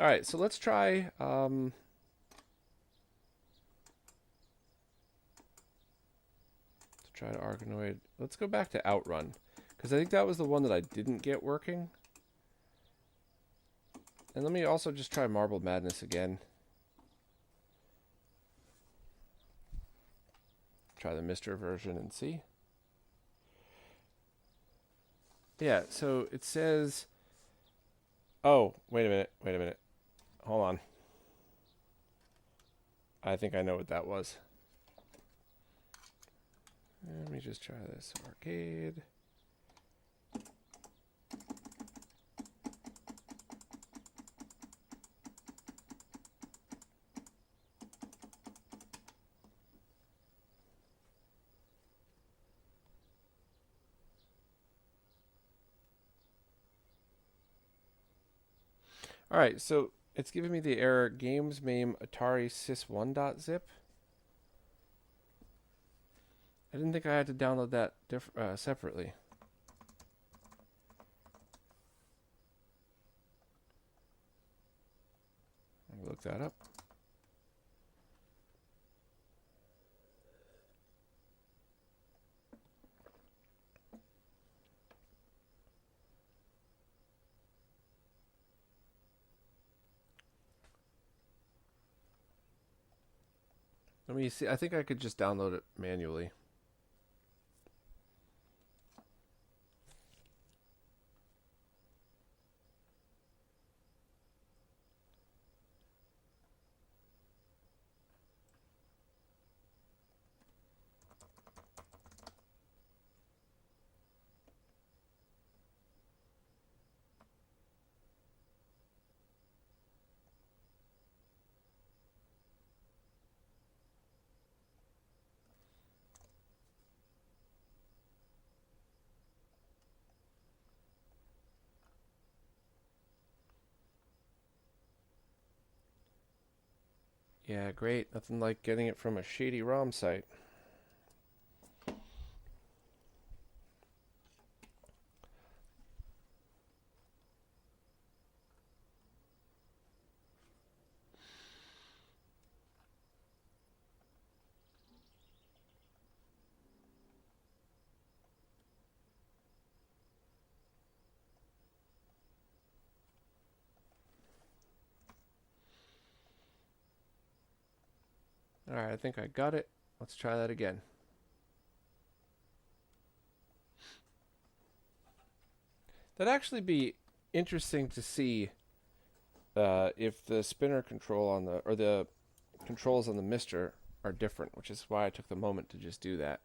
All right, so let's try. Let's try to Argonoid. Let's go back to Outrun because I think that was the one that I didn't get working. And let me also just try Marble Madness again. Try the Mister version and see. Yeah, so it says... Oh, wait a minute. Hold on. I think I know what that was. Let me just try this. Arcade. Alright, so it's giving me the error games name Atari sys1.zip. I didn't think I had to download that separately. Let me look that up. Let me see. I think I could just download it manually. Yeah, great. Nothing like getting it from a shady ROM site. Alright, I think I got it. Let's try that again. That'd actually be interesting to see if the spinner control on the, or the controls on the Mister are different, which is why I took the moment to just do that.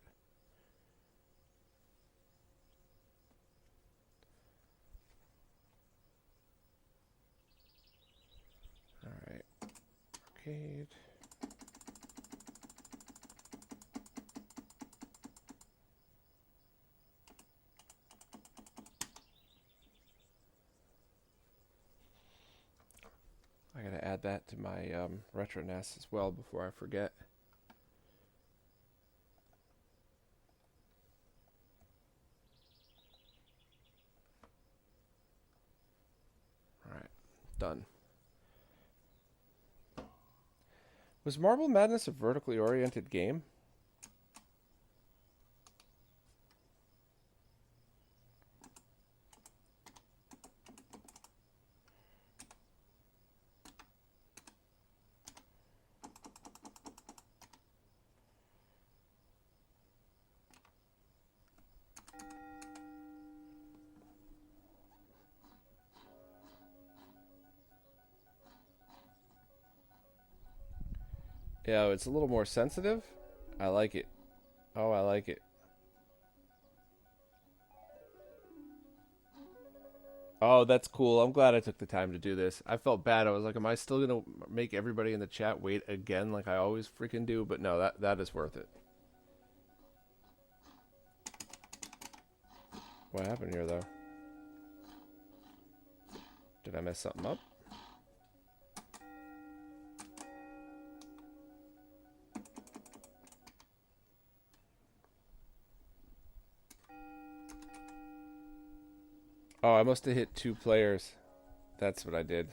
Alright, arcade. I gotta add that to my retro NES as well before I forget. Alright, done. Was Marble Madness a vertically oriented game? Yeah, it's a little more sensitive. I like it. Oh, I like it. Oh, that's cool. I'm glad I took the time to do this. I felt bad. I was like, am I still going to make everybody in the chat wait again like I always freaking do? But no, that is worth it. What happened here, though? Did I mess something up? Oh, I must have hit 2 players. That's what I did.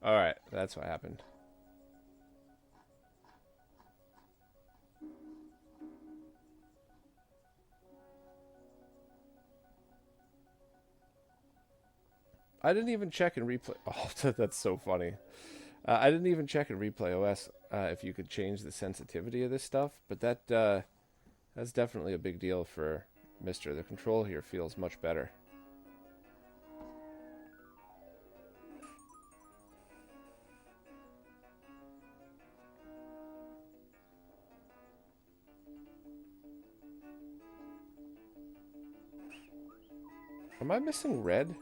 Alright, that's what happened. I didn't even check in replay. Oh, that's so funny. I didn't even check in Replay OS if you could change the sensitivity of this stuff, but that's definitely a big deal for Mister. The control here feels much better. Am I missing red?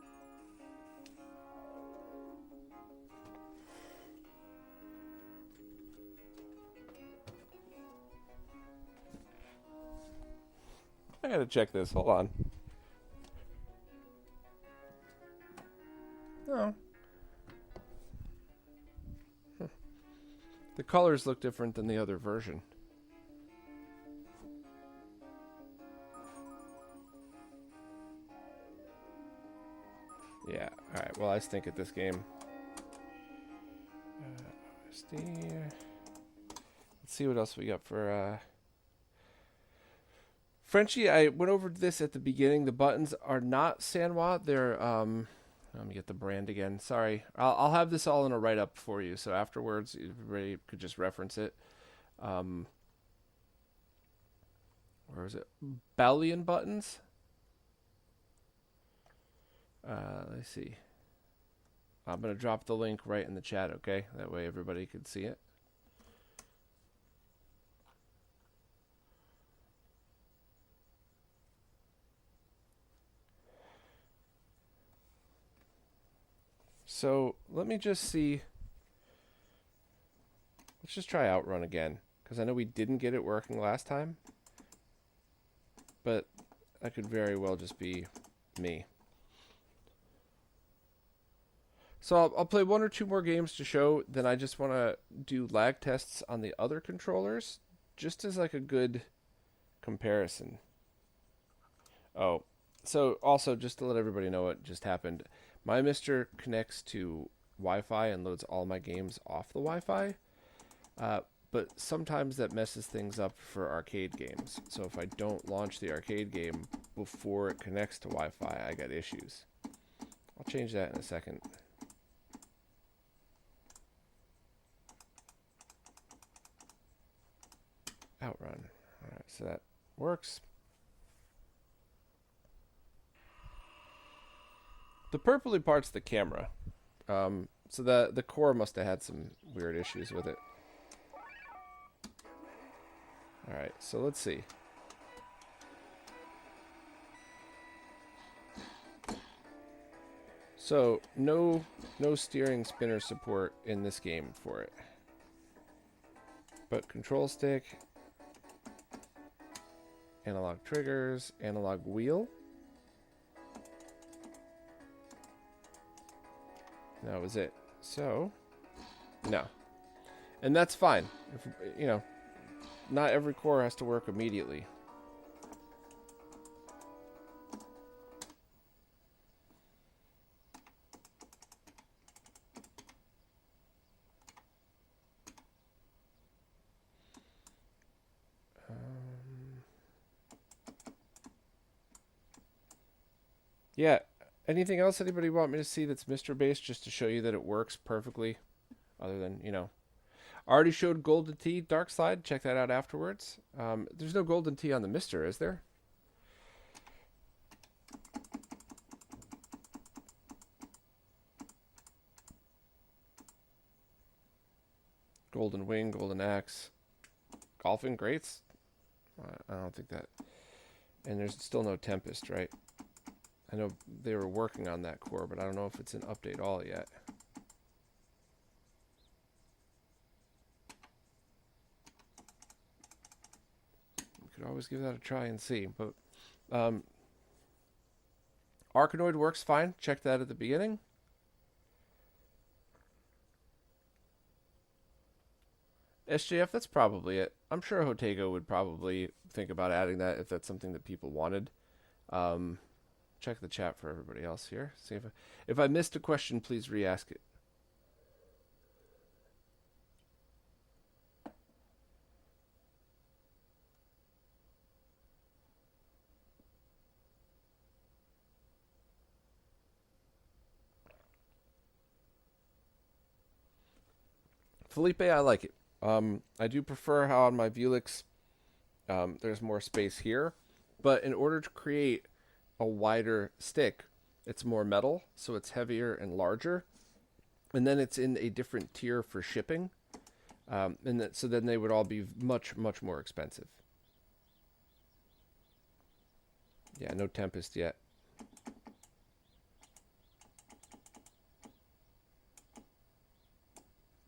gotta check this. Hold on. Oh. The colors look different than the other version. Yeah, alright, well I stink at this game. Let's see what else we got for Frenchie. I went over this at the beginning. The buttons are not Sanwa. They're let me get the brand again. Sorry. I'll have this all in a write-up for you, so afterwards everybody could just reference it. Where is it? Balian buttons? Let's see. I'm going to drop the link right in the chat, okay? That way everybody can see it. So let me just see. Let's just try Outrun again, because I know we didn't get it working last time. But that could very well just be me. So I'll play one or two more games to show, then I just want to do lag tests on the other controllers, just as like a good comparison. Oh, so also just to let everybody know what just happened, my Mister connects to Wi-Fi and loads all my games off the Wi-Fi, but sometimes that messes things up for arcade games. So if I don't launch the arcade game before it connects to Wi-Fi, I got issues. I'll change that in a second. Outrun. Alright, so that works. The purpley part's the camera. So the core must have had some weird issues with it. Alright, so let's see. So no steering spinner support in this game for it. But control stick, analog triggers, analog wheel. That was it. So, no. And that's fine. If, you know, not every core has to work immediately. Yeah. Anything else anybody want me to see that's Mr. Based just to show you that it works perfectly? Other than, you know. I already showed Golden Tea Dark Slide. Check that out afterwards. There's no Golden Tea on the Mister, is there? Golden Wing, Golden Axe. Golfing Greats? I don't think that. And there's still no Tempest, right? I know they were working on that core, but I don't know if it's in update all yet. We could always give that a try and see. But Arkanoid works fine. Check that at the beginning. SJF, that's probably it. I'm sure Hotego would probably think about adding that if that's something that people wanted. Check the chat for everybody else here. See if I missed a question, please re-ask it. Felipe, I like it. I do prefer how on my Vuelix there's more space here, but in order to create a wider stick, it's more metal, so it's heavier and larger, and then it's in a different tier for shipping, so then they would all be much more expensive. Yeah, no Tempest yet.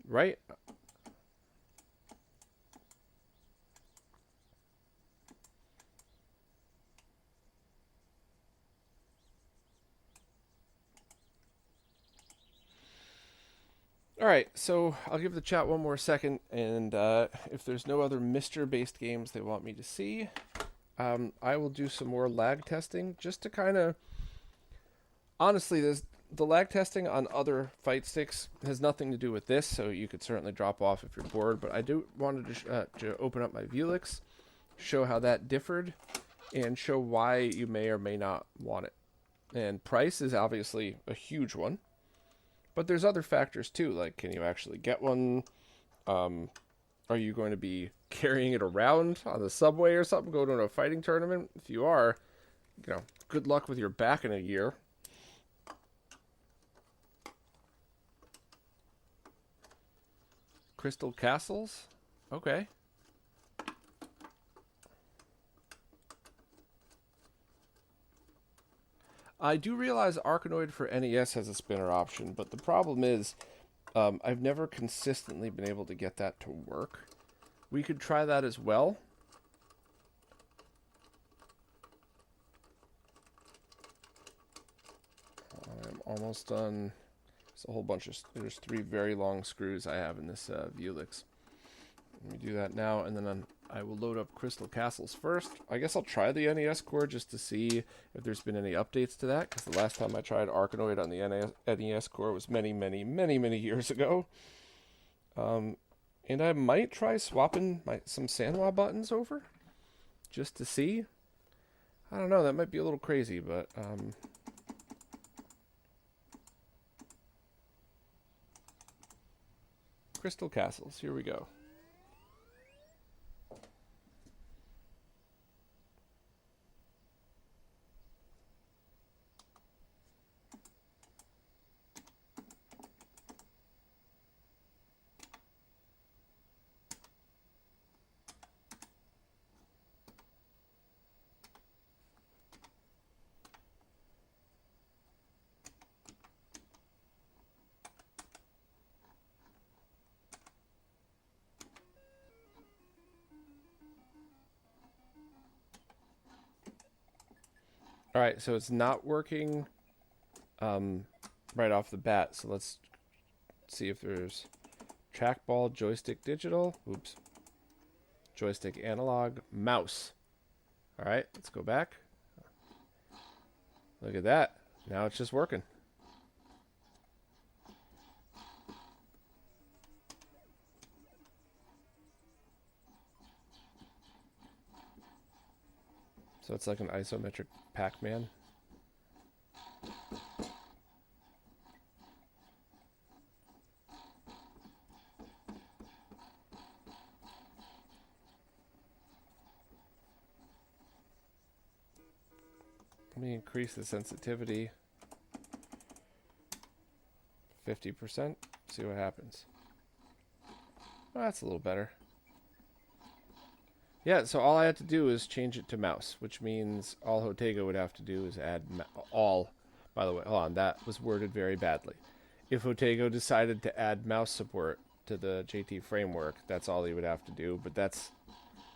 Right? Alright, so I'll give the chat one more second, and if there's no other Mr. based games they want me to see, I will do some more lag testing just to kind of... Honestly, the lag testing on other fight sticks has nothing to do with this, so you could certainly drop off if you're bored, but I do wanted to open up my Vuelix, show how that differed, and show why you may or may not want it. And price is obviously a huge one, but there's other factors too, like can you actually get one? Are you going to be carrying it around on the subway or something, go to a fighting tournament? If you are, good luck with your back in a year. Crystal Castles? Okay. I do realize Arkanoid for NES has a spinner option, but the problem is I've never consistently been able to get that to work. We could try that as well. I'm almost done. There's a whole bunch of... There's 3 very long screws I have in this Vuelix. Let me do that now, and then I will load up Crystal Castles first. I guess I'll try the NES core just to see if there's been any updates to that, because the last time I tried Arkanoid on the NES core was many, many, many, many years ago. And I might try swapping some Sanwa buttons over, just to see. I don't know, that might be a little crazy, but... Crystal Castles, here we go. Alright, so it's not working right off the bat. So let's see if there's trackball, joystick digital. Oops. Joystick analog, mouse. Alright, let's go back. Look at that. Now it's just working. So it's like an isometric Pac-Man. Let me increase the sensitivity 50%. See what happens. Oh, that's a little better. Yeah, so all I had to do is change it to mouse, which means all Hotego would have to do is add all. By the way, hold on, that was worded very badly. If Hotego decided to add mouse support to the JT framework, that's all he would have to do, but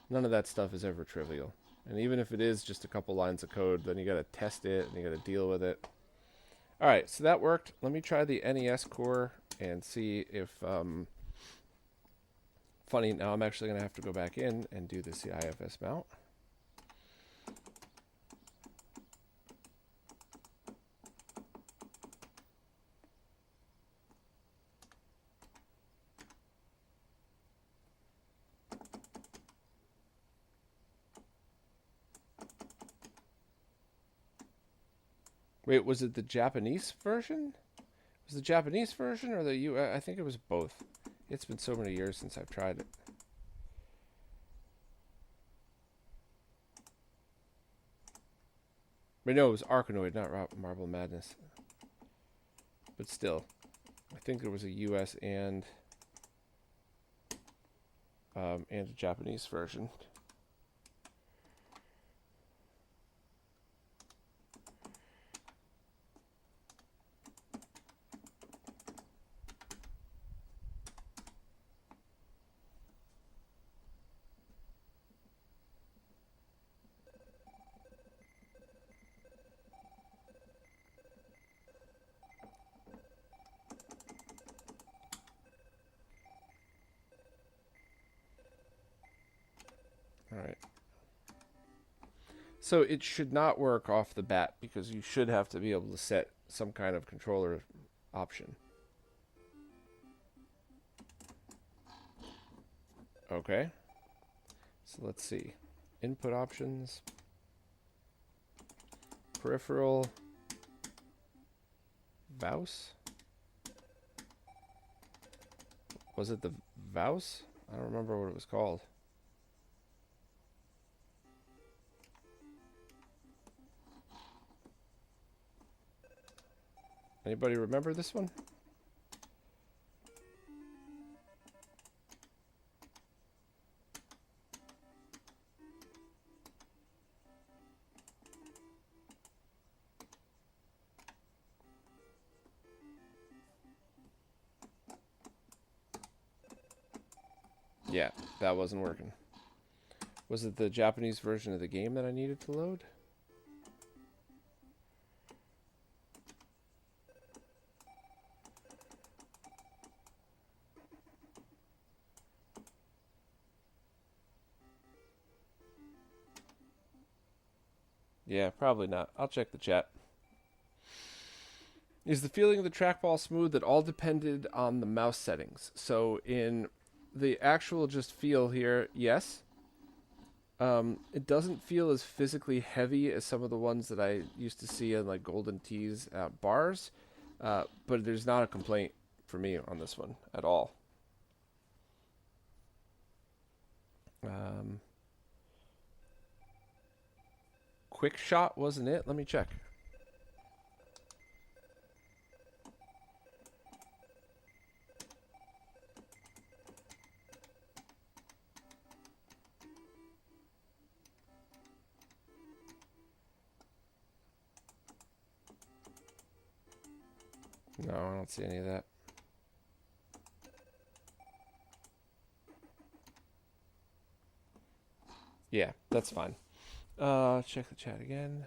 none of that stuff is ever trivial. And even if it is just a couple lines of code, then you got to test it and you got to deal with it. All right, so that worked. Let me try the NES core and see if funny, now I'm actually going to have to go back in and do the CIFS mount. Wait, was it the Japanese version? Was the Japanese version or the US? I think it was both. It's been so many years since I've tried it. But no, it was Arkanoid, not Marble Madness. But still, I think there was a US and a Japanese version. Alright. So it should not work off the bat because you should have to be able to set some kind of controller option. Okay. So let's see. Input options. Peripheral. Vouse? Was it the Vouse? I don't remember what it was called. Anybody remember this one? Yeah, that wasn't working. Was it the Japanese version of the game that I needed to load? Yeah, probably not. I'll check the chat. Is the feeling of the trackball smooth? That all depended on the mouse settings. So in the actual just feel here, yes. It doesn't feel as physically heavy as some of the ones that I used to see in like Golden Tees bars. But there's not a complaint for me on this one at all. Quick shot wasn't it? Let me check. No, I don't see any of that. Yeah, that's fine. Check the chat again.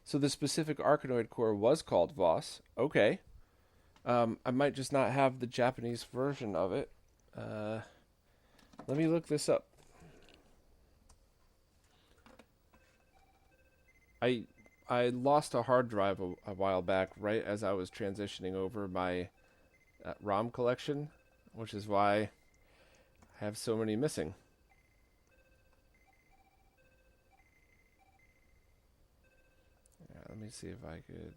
So the specific Arkanoid core was called Voss. Okay. I might just not have the Japanese version of it. Let me look this up. I lost a hard drive a while back, right as I was transitioning over my ROM collection, which is why I have so many missing. Yeah, let me see if I could...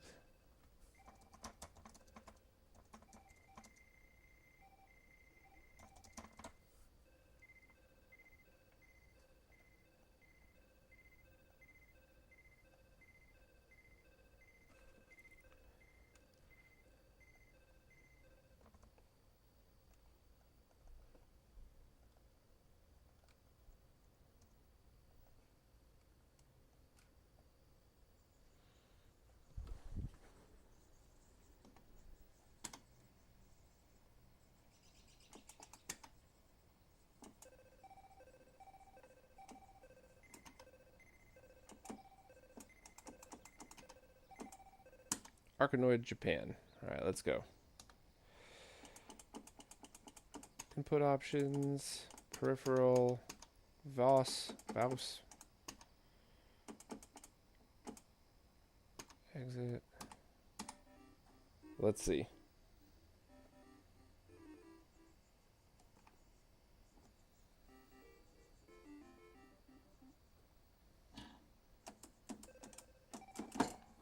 Arkanoid Japan. Alright, let's go. Input options, peripheral, Voss. Exit. Let's see.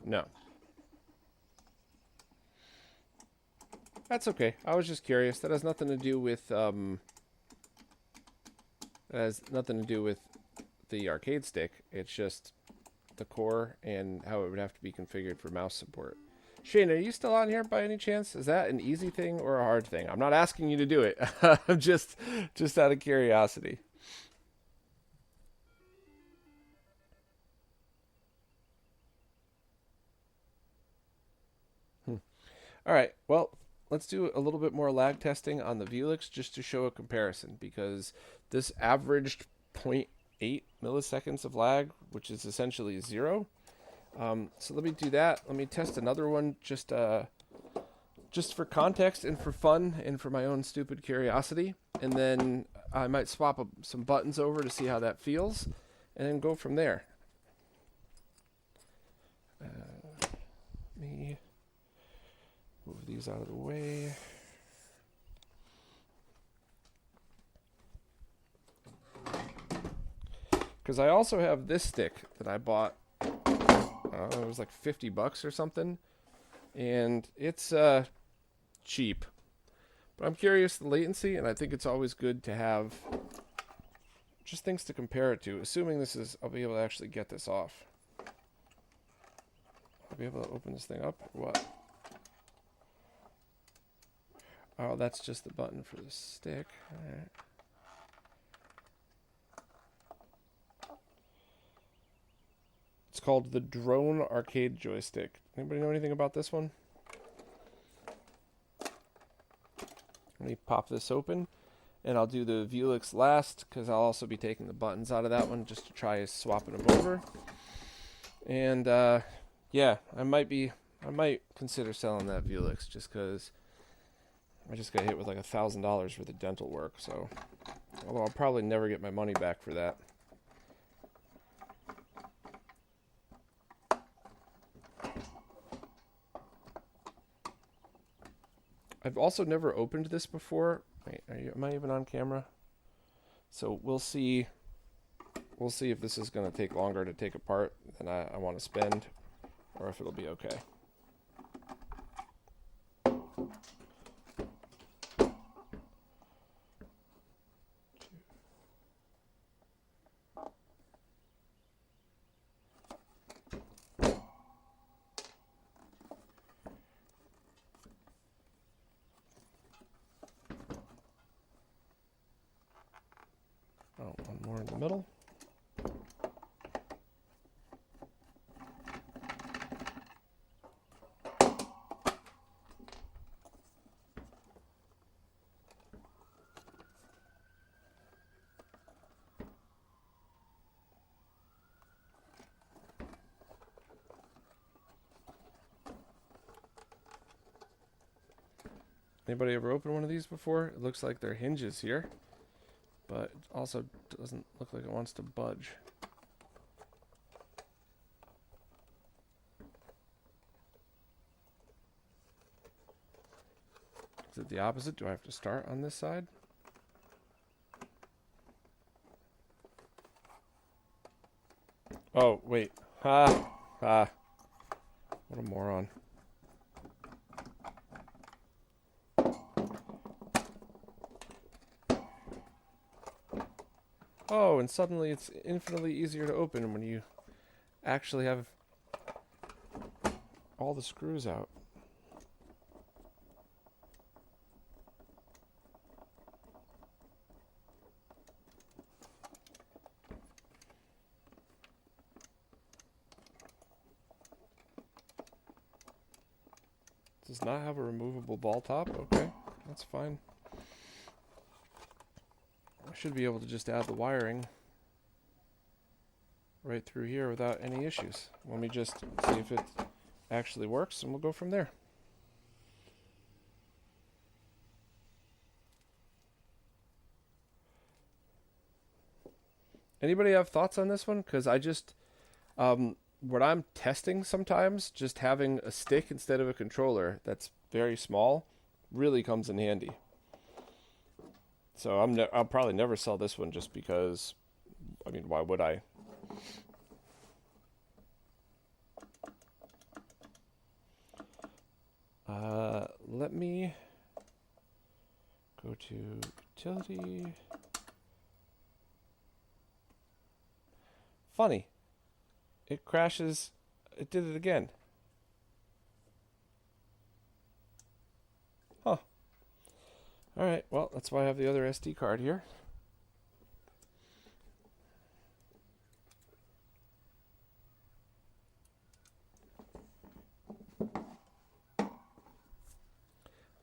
No. That's okay. I was just curious. That has nothing to do with that has nothing to do with the arcade stick. It's just the core and how it would have to be configured for mouse support. Shane, are you still on here by any chance? Is that an easy thing or a hard thing? I'm not asking you to do it. I'm just out of curiosity. All right. Well, let's do a little bit more lag testing on the Velix just to show a comparison, because this averaged 0.8 milliseconds of lag, which is essentially 0. So let me do that. Let me test another one just for context and for fun and for my own stupid curiosity. And then I might swap some buttons over to see how that feels, and then go from there. Let me move these out of the way. Because I also have this stick that I bought, it was like $50 or something, and it's cheap. But I'm curious the latency, and I think it's always good to have just things to compare it to. Assuming I'll be able to actually get this off. I'll be able to open this thing up, or what? Oh, that's just the button for the stick. All right. It's called the Drone Arcade Joystick. Anybody know anything about this one? Let me pop this open, and I'll do the Vuelix last, because I'll also be taking the buttons out of that one just to try swapping them over. And yeah, I might consider selling that Vuelix just because I just got hit with like $1,000 for the dental work. So, although I'll probably never get my money back for that. I've also never opened this before. Wait, am I even on camera? So we'll see. We'll see if this is going to take longer to take apart than I want to spend, or if it'll be okay. Oh, one more in the middle. Anybody ever opened one of these before? It looks like there are hinges here, but it also doesn't look like it wants to budge. Is it the opposite? Do I have to start on this side? Oh, wait. What a moron. Oh, and suddenly it's infinitely easier to open when you actually have all the screws out. Does not have a removable ball top? Okay, that's fine. I should be able to just add the wiring right through here without any issues. Let me just see if it actually works, and we'll go from there. Anybody have thoughts on this one? Because I just, when I'm testing sometimes, just having a stick instead of a controller that's very small really comes in handy. So I'll probably never sell this one just because, I mean, why would I? Let me go to utility. Funny. It crashes. It did it again. Huh. Alright, well, that's why I have the other SD card here.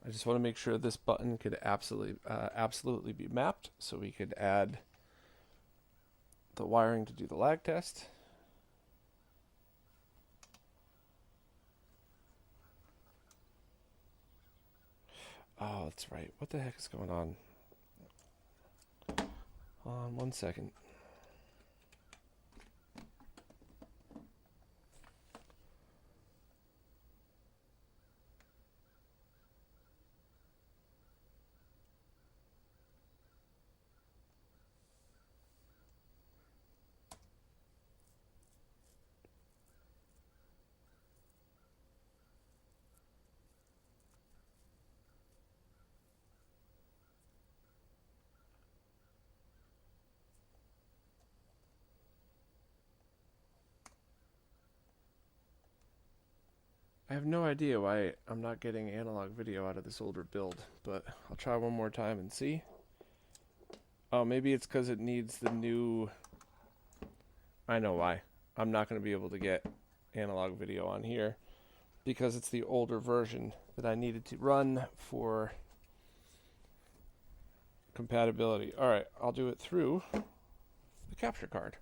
I just want to make sure this button could absolutely be mapped, so we could add the wiring to do the lag test. Oh, that's right. What the heck is going on? Hold on 1 second. I have no idea why I'm not getting analog video out of this older build, but I'll try one more time and see. Oh, maybe it's because it needs the new... I know why. I'm not going to be able to get analog video on here because it's the older version that I needed to run for compatibility. Alright, I'll do it through the capture card.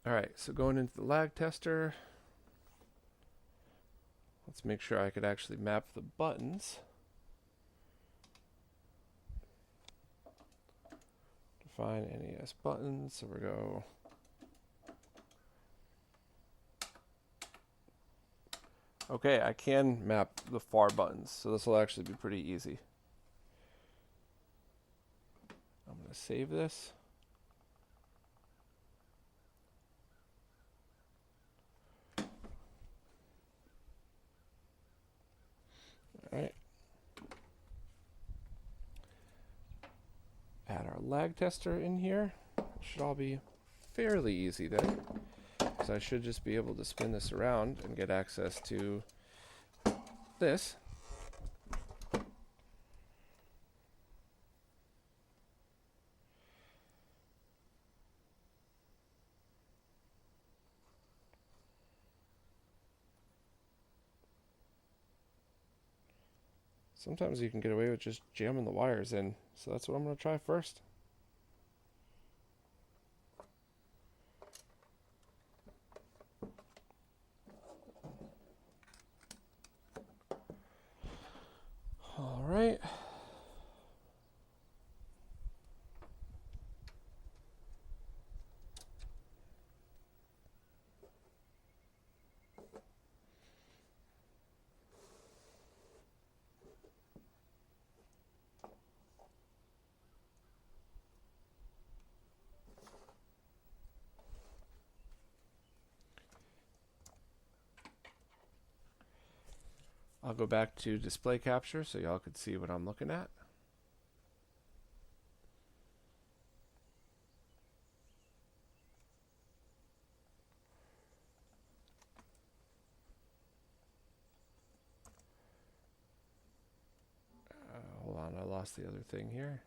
Alright, so going into the lag tester, let's make sure I could actually map the buttons. Define NES buttons, so we go. Okay, I can map the far buttons, so this will actually be pretty easy. I'm going to save this. Alright. Add our lag tester in here. Should all be fairly easy then. So I should just be able to spin this around and get access to this. Sometimes you can get away with just jamming the wires in, so that's what I'm going to try first. All right. I'll go back to display capture so y'all could see what I'm looking at. Hold on, I lost the other thing here.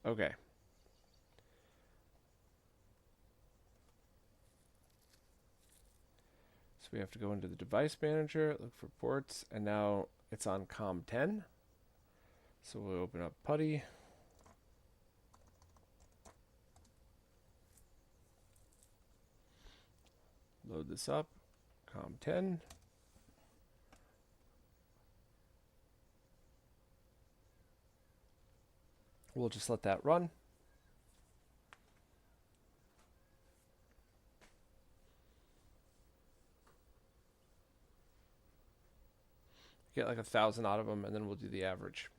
Okay. So we have to go into the device manager, look for ports, and now it's on COM 10. So we'll open up PuTTY. Load this up, COM 10. We'll just let that run. Get like 1,000 out of them, and then we'll do the average.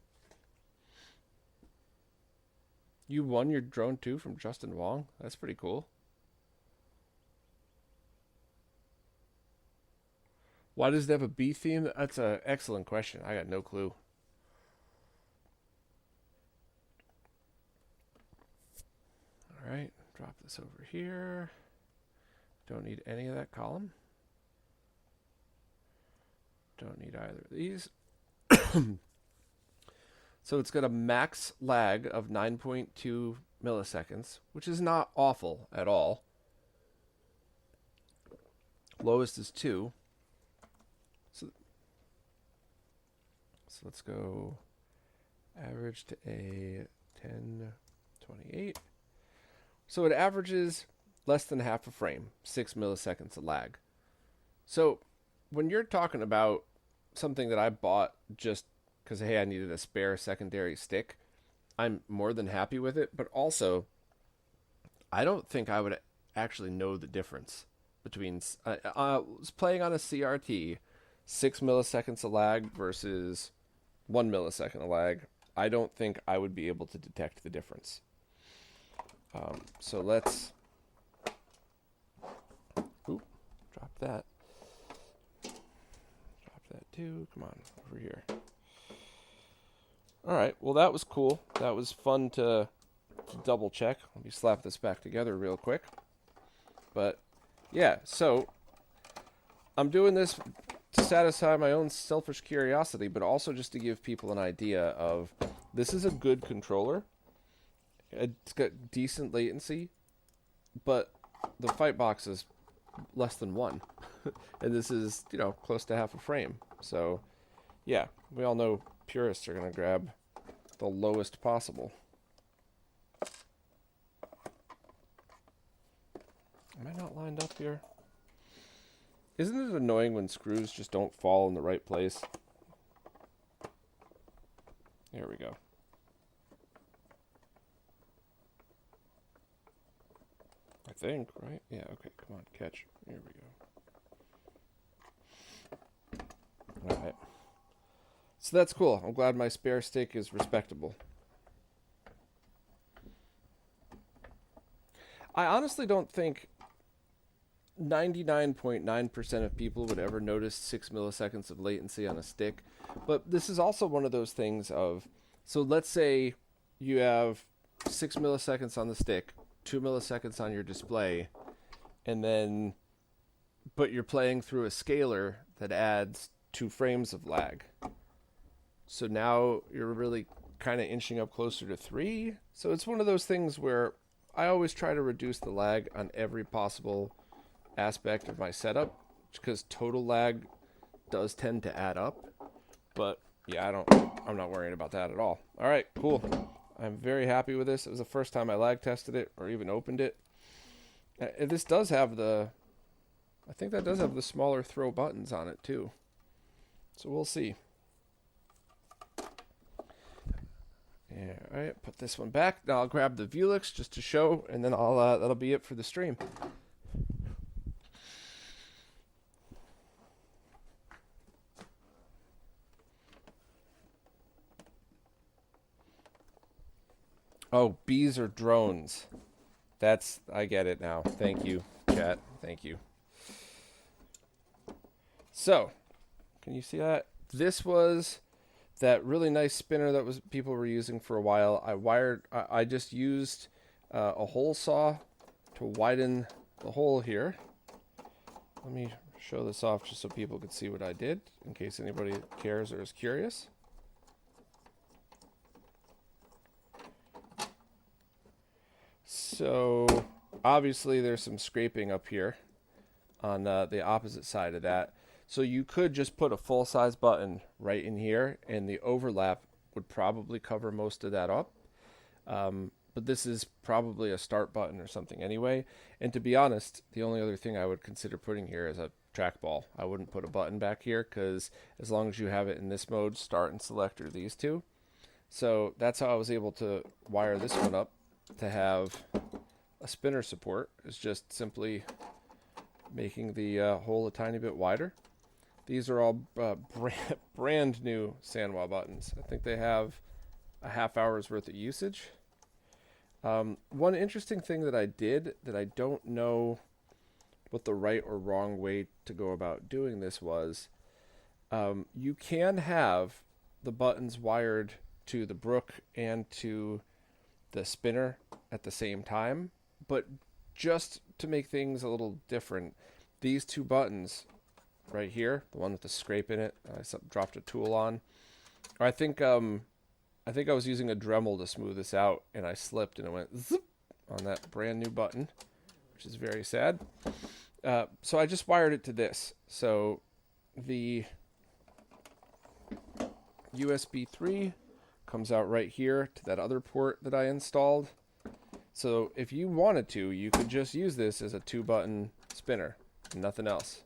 You won your drone too from Justin Wong? That's pretty cool. Why does it have a bee theme? That's an excellent question. I got no clue. All right, drop this over here. Don't need any of that column. don't need either of these. So it's got a max lag of 9.2 milliseconds, which is not awful at all. Lowest is 2. So let's go average to a 1028. So it averages less than half a frame, 6 milliseconds of lag. So when you're talking about something that I bought just because, hey, I needed a spare secondary stick, I'm more than happy with it. But also, I don't think I would actually know the difference between playing on a CRT, 6 milliseconds of lag versus 1 millisecond of lag. I don't think I would be able to detect the difference. So let's drop that. Drop that too. Come on, over here. All right, well, that was cool. That was fun to double check. Let me slap this back together real quick. But yeah, so I'm doing this to satisfy my own selfish curiosity, but also just to give people an idea of this is a good controller. It's got decent latency, but the Fightbox is less than 1. And this is, close to half a frame. So yeah, we all know purists are going to grab the lowest possible. Am I not lined up here? Isn't it annoying when screws just don't fall in the right place? There we go. I think, right? Yeah, okay, come on, catch. Here we go. Alright. So that's cool. I'm glad my spare stick is respectable. I honestly don't think 99.9% of people would ever notice 6 milliseconds of latency on a stick. But this is also one of those things of, so let's say you have 6 milliseconds on the stick, 2 milliseconds on your display, and then, but you're playing through a scaler that adds 2 frames of lag. So now you're really kind of inching up closer to 3. So it's one of those things where I always try to reduce the lag on every possible aspect of my setup, because total lag does tend to add up. But yeah, I'm not worrying about that at all. All right, cool. I'm very happy with this. It was the first time I lag tested it or even opened it. This does have I think that does have the smaller throw buttons on it too. So we'll see. Yeah, all right, put this one back. Now I'll grab the Vuelix just to show, and then that'll be it for the stream. Oh, bees are drones. I get it now. Thank you, chat. Thank you. So, can you see that? This was that really nice spinner that people were using for a while. I just used a hole saw to widen the hole here. Let me show this off just so people could see what I did, in case anybody cares or is curious. So obviously there's some scraping up here on the opposite side of that. So you could just put a full-size button right in here, and the overlap would probably cover most of that up. But this is probably a start button or something anyway. And to be honest, the only other thing I would consider putting here is a trackball. I wouldn't put a button back here, because as long as you have it in this mode, start and select are these two. So that's how I was able to wire this one up to have a spinner support, is just simply making the hole a tiny bit wider. These are all brand new Sanwa buttons. I think they have a half hour's worth of usage. One interesting thing that I did that I don't know what the right or wrong way to go about doing this was, you can have the buttons wired to the Brook and to the spinner at the same time, but just to make things a little different, these two buttons right here, the one with the scrape in it. I dropped a tool on, or I think I was using a Dremel to smooth this out, and I slipped and it went zip on that brand new button, which is very sad. So I just wired it to this. So the USB 3 comes out right here to that other port that I installed. So if you wanted to, you could just use this as a 2-button spinner, nothing else.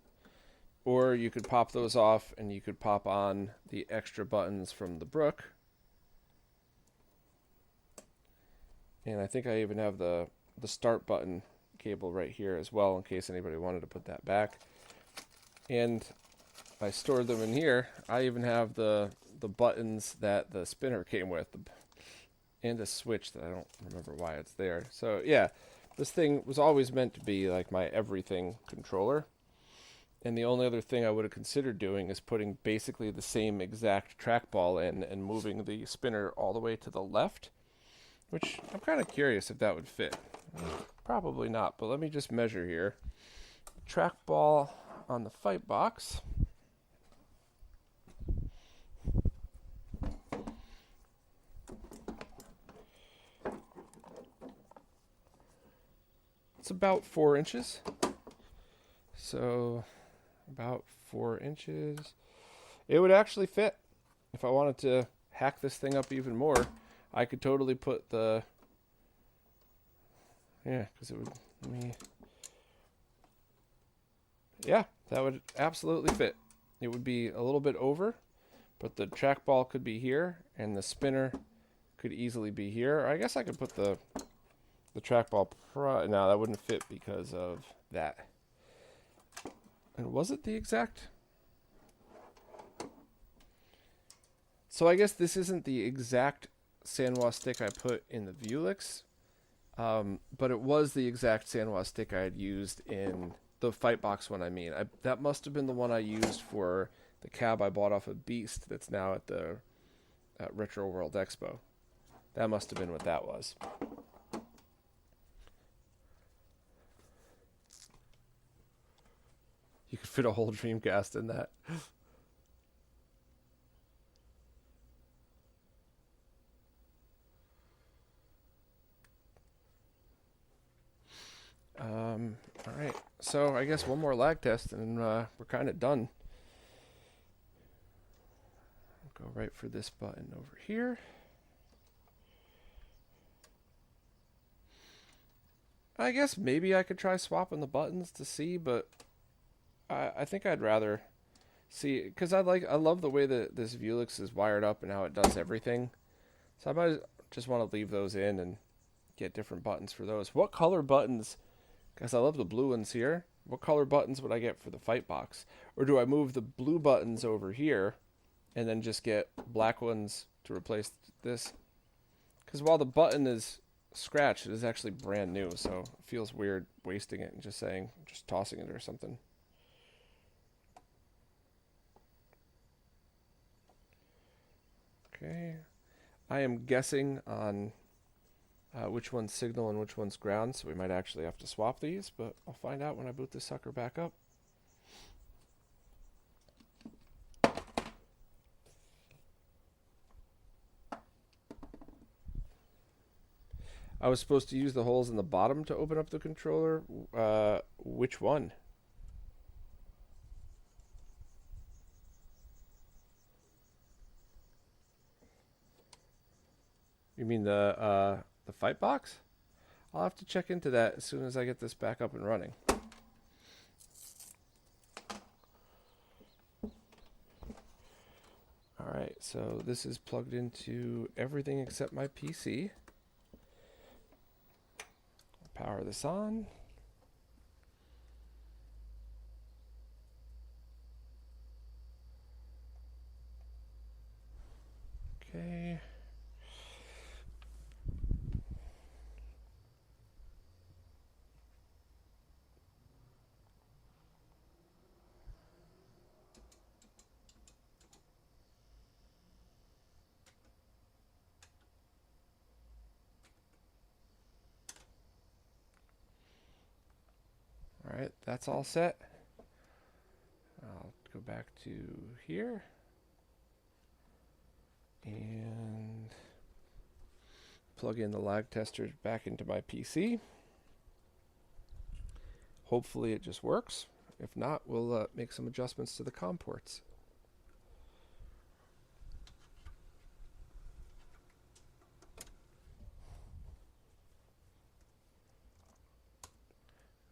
Or you could pop those off and you could pop on the extra buttons from the Brook. And I think I even have the start button cable right here as well, in case anybody wanted to put that back. And I stored them in here. I even have the buttons that the spinner came with, and a switch that I don't remember why it's there. So yeah, this thing was always meant to be like my everything controller. And the only other thing I would have considered doing is putting basically the same exact trackball in and moving the spinner all the way to the left, which I'm kind of curious if that would fit. Probably not, but let me just measure here. Trackball on the Fightbox. It's about 4 inches. So about 4 inches. It would actually fit. If I wanted to hack this thing up even more, I could totally put the, because it would, yeah, that would absolutely fit. It would be a little bit over, but the trackball could be here, and the spinner could easily be here. I guess I could put the trackball, no, that wouldn't fit because of that. And was it the exact? So I guess this isn't the exact Sanwa stick I put in the Vuelix, but it was the exact Sanwa stick I had used in the Fightbox one. That must have been the one I used for the cab I bought off of Beast that's now at Retro World Expo. That must have been what that was. You could fit a whole Dreamcast in that. All right, so I guess one more lag test and we're kind of done. I'll go right for this button over here. I guess maybe I could try swapping the buttons to see, but I think I'd rather see, because I love the way that this Vuelix is wired up and how it does everything. So I might just want to leave those in and get different buttons for those. What color buttons? Because I love the blue ones here. What color buttons would I get for the Fightbox? Or do I move the blue buttons over here and then just get black ones to replace this? Because while the button is scratched, it is actually brand new, so it feels weird wasting it and just tossing it or something. Okay, I am guessing on which one's signal and which one's ground, so we might actually have to swap these, but I'll find out when I boot this sucker back up. I was supposed to use the holes in the bottom to open up the controller. Which one? You mean the Fightbox? I'll have to check into that as soon as I get this back up and running. Alright, so this is plugged into everything except my PC. I'll power this on. Okay. Alright, that's all set. I'll go back to here and plug in the lag tester back into my PC. Hopefully it just works. If not, we'll make some adjustments to the COM ports.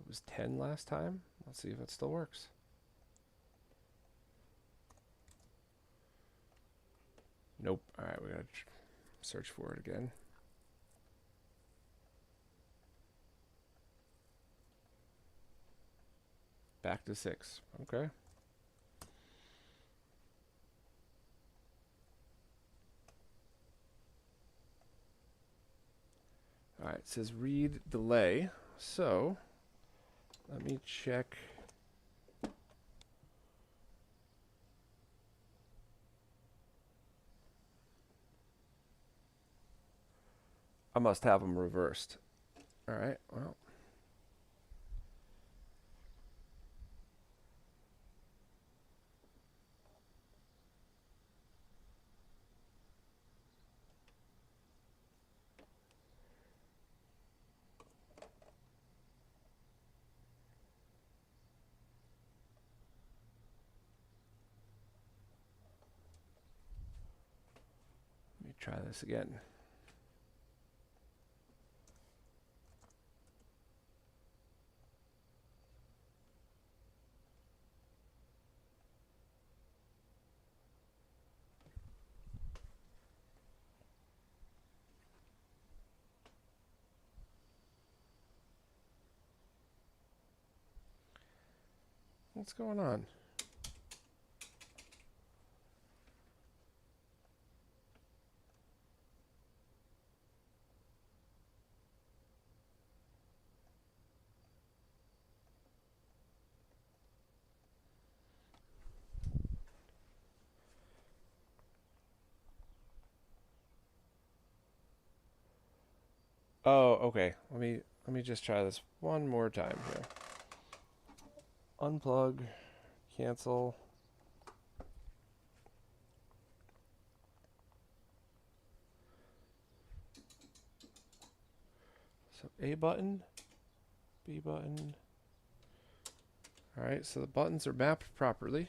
It was 10 last time. Let's see if it still works. Nope. All right, we gotta search for it again. Back to 6. Okay. All right, it says read delay. So let me check. I must have them reversed. All right, well. Let me try this again. What's going on? Oh, okay. Let me just try this one more time here. Unplug, cancel. So A button, B button. All right, so the buttons are mapped properly.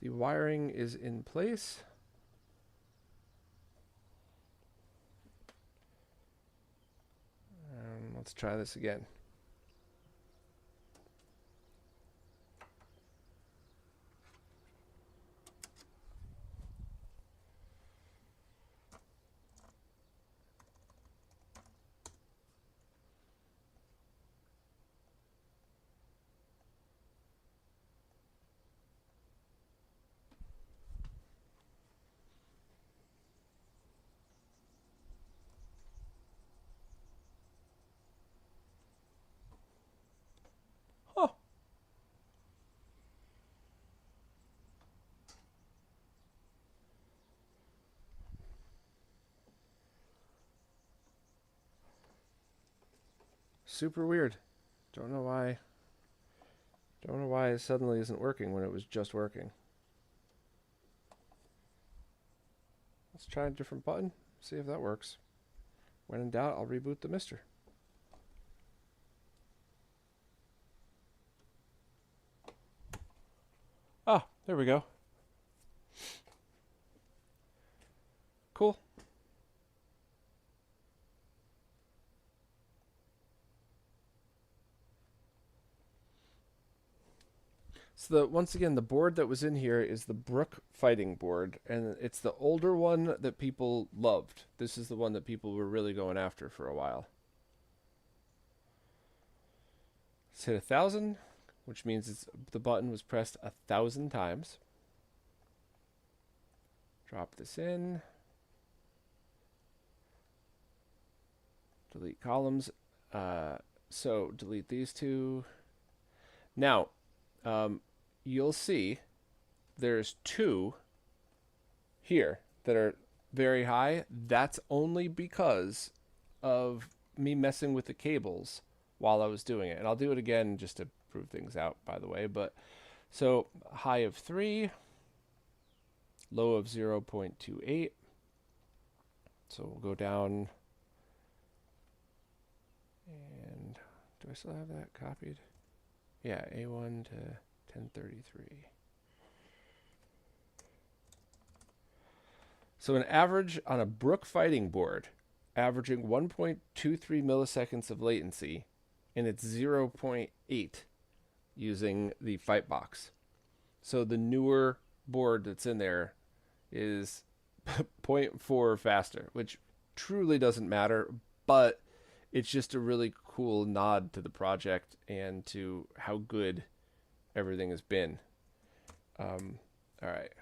The wiring is in place. Let's try this again. Huh. Super weird. Don't know why. Don't know why it suddenly isn't working when it was just working. Let's try a different button, see if that works. When in doubt, I'll reboot the mister. Ah, there we go. Cool. So once again, the board that was in here is the Brook fighting board, and it's the older one that people loved. This is the one that people were really going after for a while. Let's hit 1,000, which means the button was pressed 1,000 times. Drop this in. Delete columns. So delete these two. Now, you'll see there's 2 here that are very high. That's only because of me messing with the cables while I was doing it. And I'll do it again just to prove things out, by the way. But So high of 3, low of 0.28. So we'll go down, and do I still have that copied? Yeah, A1 to 1033. So an average on a Brook fighting board, averaging 1.23 milliseconds of latency, and it's 0.8 using the Fightbox. So the newer board that's in there is 0.4 faster, which truly doesn't matter, but it's just a really cool nod to the project and to how good everything has been. All right.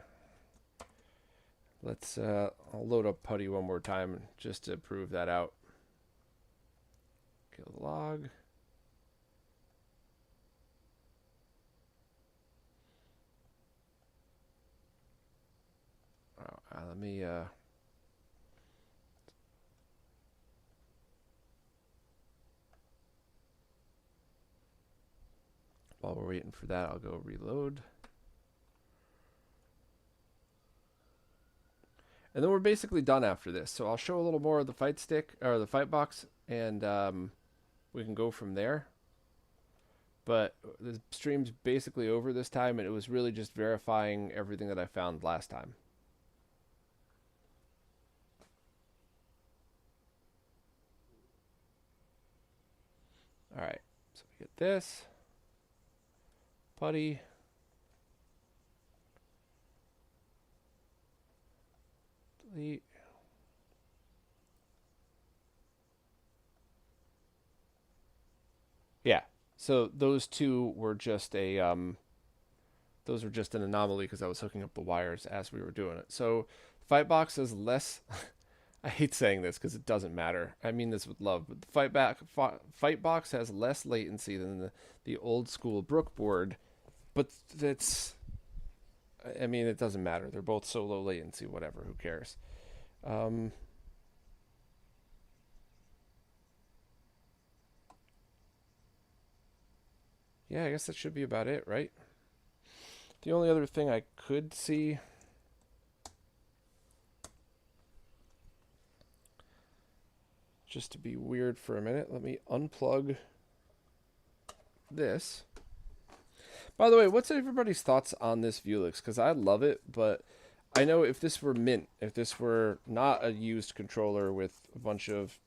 Let's, I'll load up Putty one more time just to prove that out. Kill the log. Let me, while we're waiting for that, I'll go reload. And then we're basically done after this. So I'll show a little more of the fight stick or the fight box, and we can go from there. But the stream's basically over this time, and it was really just verifying everything that I found last time. All right, so we get this. Putty. Delete. Yeah, so those two were just a those were just an anomaly because I was hooking up the wires as we were doing it. So Fightbox is less I hate saying this because it doesn't matter. I mean this with love, but the Fightbox has less latency than the old school Brook board, but that's, I mean, it doesn't matter. They're both so low latency, whatever, who cares? Yeah, I guess that should be about it, right? The only other thing I could see, just to be weird for a minute, let me unplug this. By the way, what's everybody's thoughts on this Vuelix? Because I love it, but I know if this were mint, if this were not a used controller with a bunch of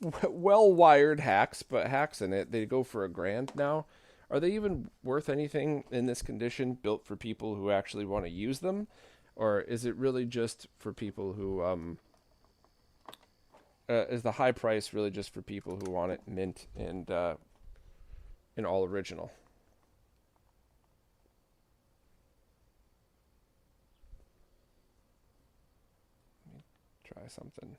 well-wired hacks, but hacks in it, they go for $1,000 now. Are they even worth anything in this condition, built for people who actually want to use them? Or is it really just for people who, is the high price really just for people who want it mint and in all original? Let me try something.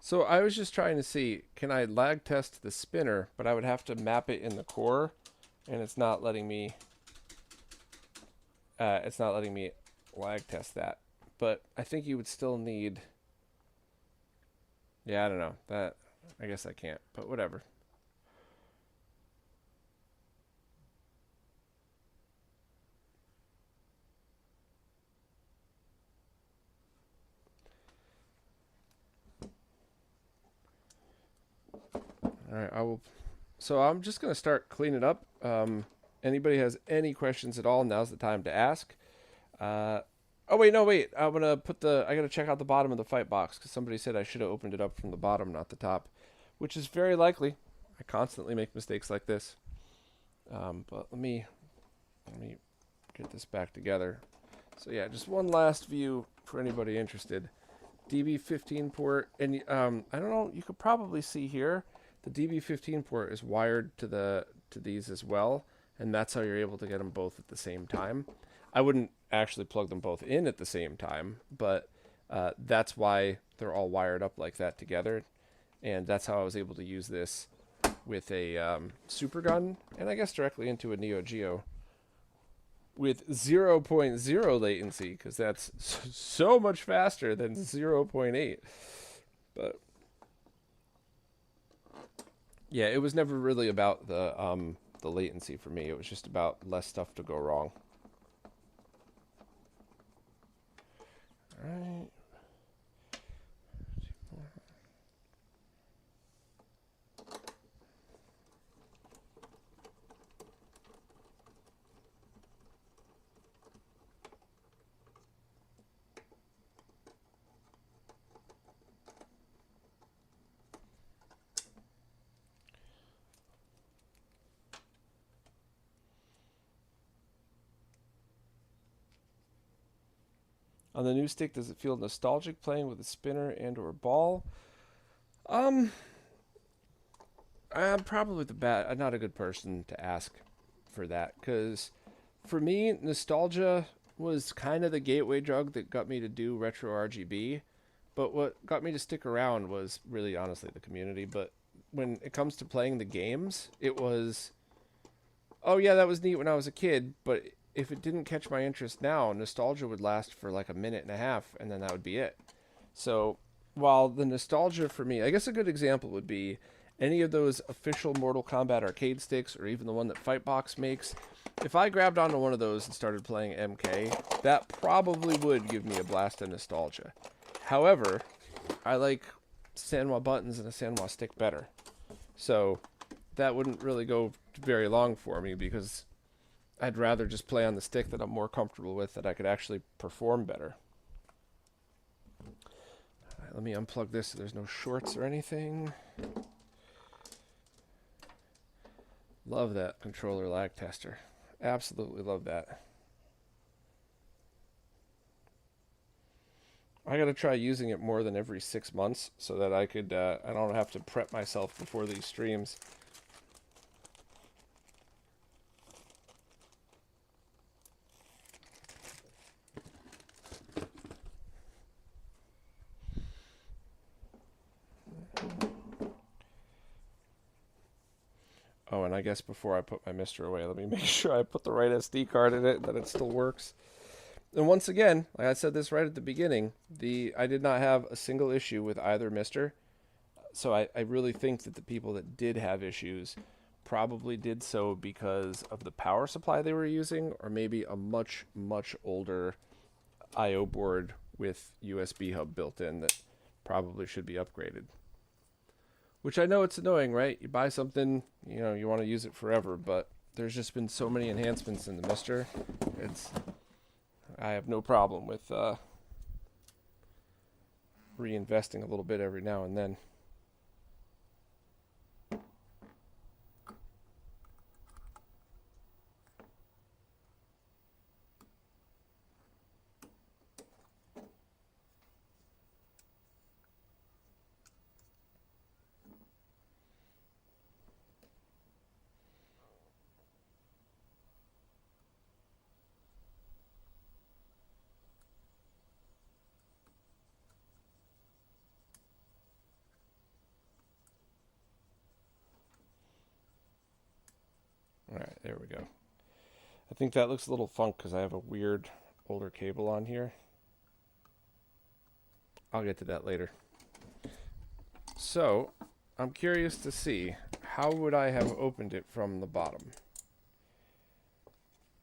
So I was just trying to see, can I lag test the spinner, but I would have to map it in the core, and it's not letting me lag test that. But I think you would still need, yeah, I don't know, that, I guess I can't, but whatever. All right, I will. So I'm just going to start cleaning up. Anybody has any questions at all, now's the time to ask. Oh, wait, no, wait. I'm going to put I got to check out the bottom of the fight box because somebody said I should have opened it up from the bottom, not the top, which is very likely. I constantly make mistakes like this. But let me get this back together. So yeah, just one last view for anybody interested. DB15 port, and I don't know, you could probably see here, the DB15 port is wired to these as well, and that's how you're able to get them both at the same time. I wouldn't actually plug them both in at the same time, but that's why they're all wired up like that together, and that's how I was able to use this with a Super Gun, and I guess directly into a Neo Geo. with 0.0 latency, because that's so much faster than 0.8. But yeah, it was never really about the latency for me. It was just about less stuff to go wrong. All right. On the new stick, does it feel nostalgic playing with a spinner and or ball? Um, I'm probably I'm not a good person to ask for that, because for me, nostalgia was kind of the gateway drug that got me to do RetroRGB. But what got me to stick around was really honestly the community. But when it comes to playing the games, it was, oh yeah, that was neat when I was a kid, but if it didn't catch my interest now, nostalgia would last for like a minute and a half, and then that would be it. So while the nostalgia for me, I guess a good example would be any of those official Mortal Kombat arcade sticks, or even the one that Fightbox makes. If I grabbed onto one of those and started playing MK, that probably would give me a blast of nostalgia. However, I like Sanwa buttons and a Sanwa stick better. So that wouldn't really go very long for me, because I'd rather just play on the stick that I'm more comfortable with, that I could actually perform better. All right, let me unplug this so there's no shorts or anything. Love that controller lag tester. Absolutely love that. I gotta try using it more than every 6 months so that I don't have to prep myself before these streams. Oh, and I guess before I put my Mister away, let me make sure I put the right SD card in it, that it still works. And once again, like I said this right at the beginning, I did not have a single issue with either Mister. So I really think that the people that did have issues probably did so because of the power supply they were using, or maybe a much, much older I/O board with USB hub built in that probably should be upgraded. Which I know it's annoying, right? You buy something, you want to use it forever, but there's just been so many enhancements in the Mister. I have no problem with reinvesting a little bit every now and then. All right, there we go. I think that looks a little funk because I have a weird older cable on here. I'll get to that later. So, I'm curious to see, how would I have opened it from the bottom?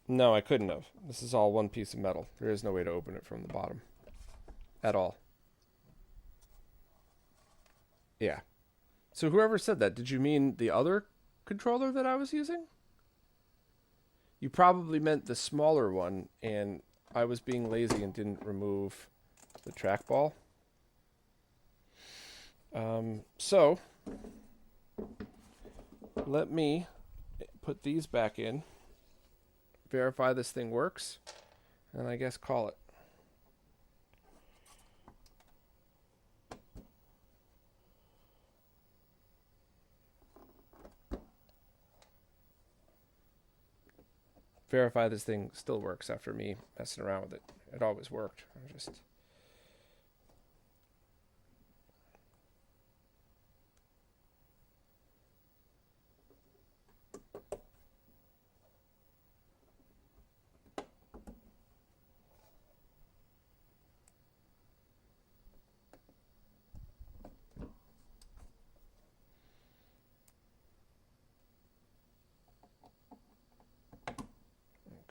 No, I couldn't have. This is all one piece of metal. There is no way to open it from the bottom. At all. Yeah. So whoever said that, did you mean the other controller that I was using? You probably meant the smaller one, and I was being lazy and didn't remove the trackball. So, let me put these back in, verify this thing works, and I guess call it. Verify this thing still works after me messing around with it. It always worked. I'm just...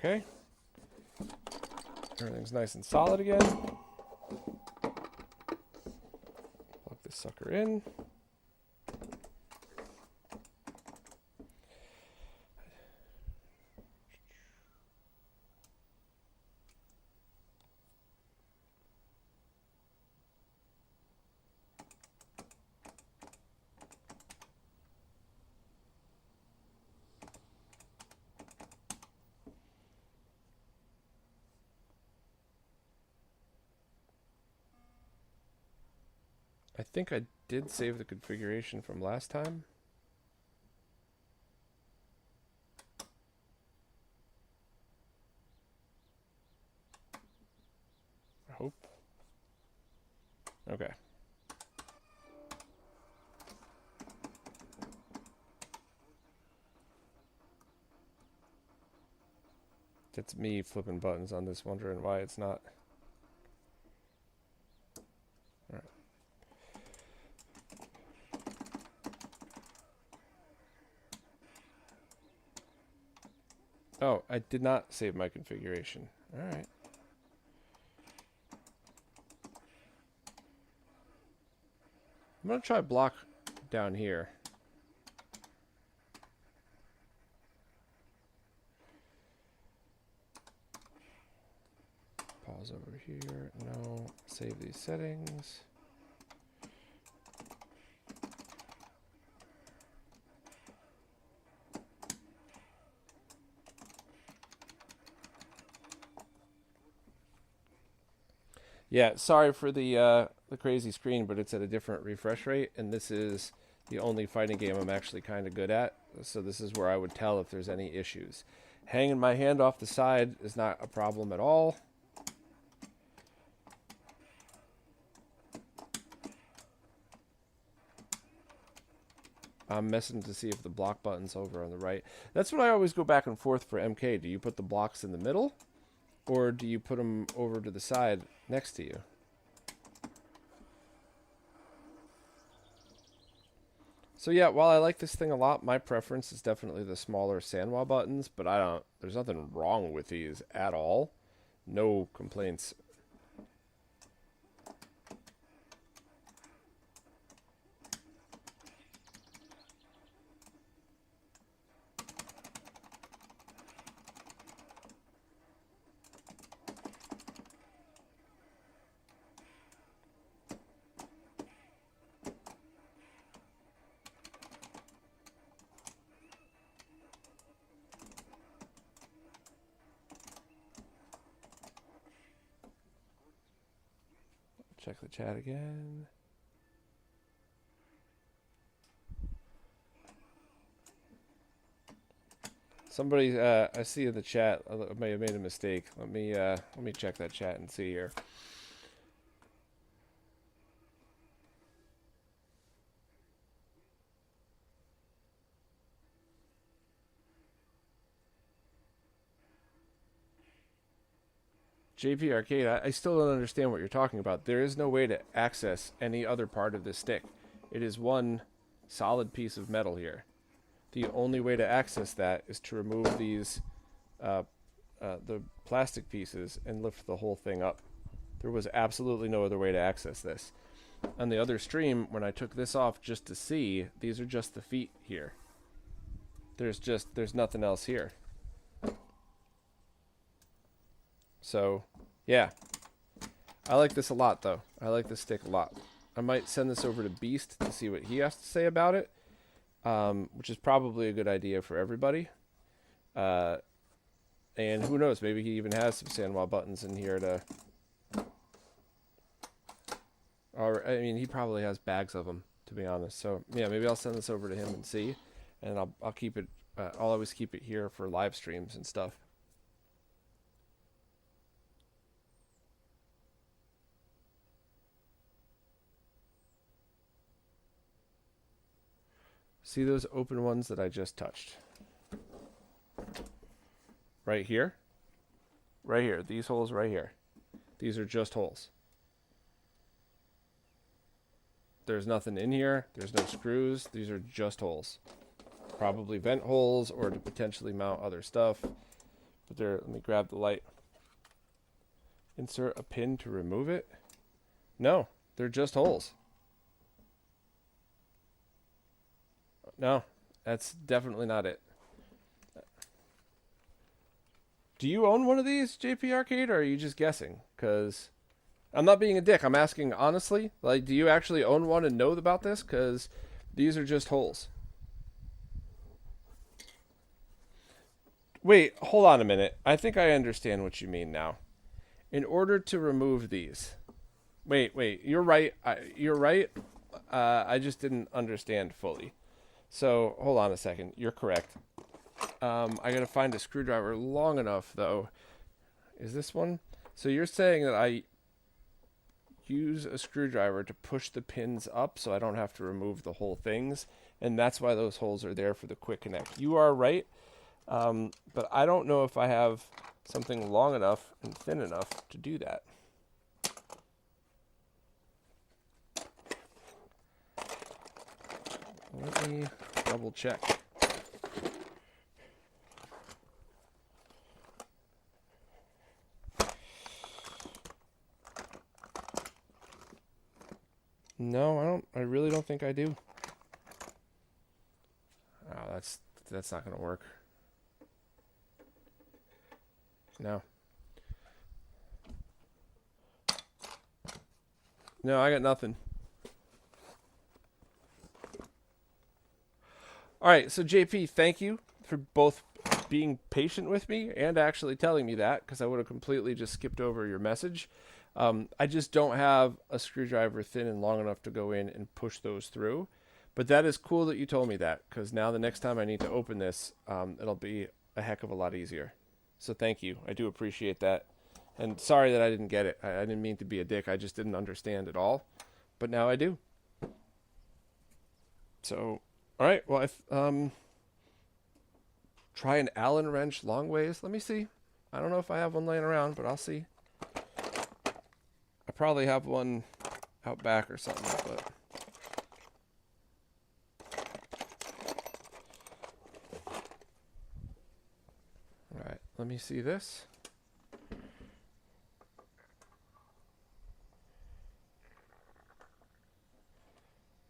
Okay. Everything's nice and solid again. Plug this sucker in. I think I did save the configuration from last time. I hope. Okay. That's me flipping buttons on this, wondering why it's not. All right. Oh, I did not save my configuration. All right. I'm going to try block down here. Pause over here. No. Save these settings. Yeah, sorry for the crazy screen, but it's at a different refresh rate, and this is the only fighting game I'm actually kind of good at, so this is where I would tell if there's any issues. Hanging my hand off the side is not a problem at all. I'm messing to see if the block button's over on the right. That's what I always go back and forth for MK. Do you put the blocks in the middle, or do you put them over to the side next to you? So yeah, while I like this thing a lot, my preference is definitely the smaller Sanwa buttons, but there's nothing wrong with these at all. No complaints. Check the chat again. Somebody, I see in the chat, I may have made a mistake. Let me check that chat and see here. JP Arcade, I still don't understand what you're talking about. There is no way to access any other part of this stick. It is one solid piece of metal here. The only way to access that is to remove these, the plastic pieces and lift the whole thing up. There was absolutely no other way to access this. On the other stream, when I took this off just to see, these are just the feet here. There's nothing else here. So, yeah. I like this a lot, though. I like this stick a lot. I might send this over to Beast to see what he has to say about it, which is probably a good idea for everybody. And who knows, maybe he even has some Sanwa buttons in here to... Or, I mean, he probably has bags of them, to be honest. So, yeah, maybe I'll send this over to him and see. And I'll keep it... I'll always keep it here for live streams and stuff. See those open ones that I just touched? Right here? Right here. These holes right here. These are just holes. There's nothing in here. There's no screws. These are just holes. Probably vent holes or to potentially mount other stuff. But there, let me grab the light. Insert a pin to remove it. No, they're just holes. No, that's definitely not it. Do you own one of these, JP Arcade, or are you just guessing? Because I'm not being a dick. I'm asking honestly. Like, do you actually own one and know about this? Because these are just holes. Wait, hold on a minute. I think I understand what you mean now. In order to remove these. Wait. You're right. You're right. I just didn't understand fully. So, hold on a second. You're correct. I gotta find a screwdriver long enough, though. Is this one? So you're saying that I use a screwdriver to push the pins up so I don't have to remove the whole things, and that's why those holes are there for the quick connect. You are right, but I don't know if I have something long enough and thin enough to do that. Let me double check. No, I don't. I really don't think I do. Oh, that's not gonna work. No. No, I got nothing. All right, so JP, thank you for both being patient with me and actually telling me that, because I would have completely just skipped over your message. I just don't have a screwdriver thin and long enough to go in and push those through. But that is cool that you told me that, because now the next time I need to open this, it'll be a heck of a lot easier. So thank you. I do appreciate that. And sorry that I didn't get it. I didn't mean to be a dick. I just didn't understand at all. But now I do. So, all right. Well, try an Allen wrench long ways. Let me see. I don't know if I have one laying around, but I'll see. I probably have one out back or something, but all right, let me see this.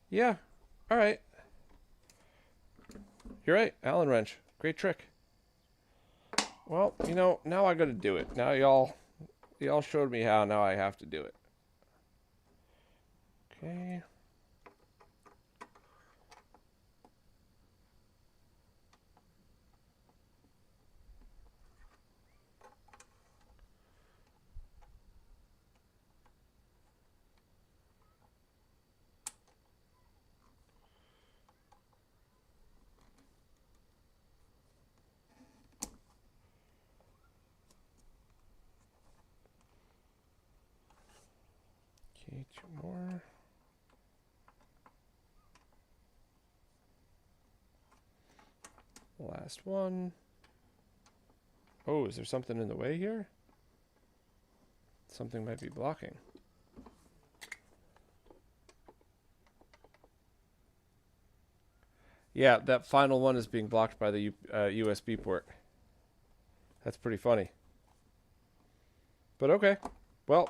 Yeah, all right. You're right, Allen wrench. Great trick. Well, you know, now I got to do it. Now y'all showed me how. Now I have to do it. Okay. Okay, two more. Last one. Oh, is there something in the way here? Something might be blocking. Yeah, that final one is being blocked by the USB port. That's pretty funny. But okay. Well,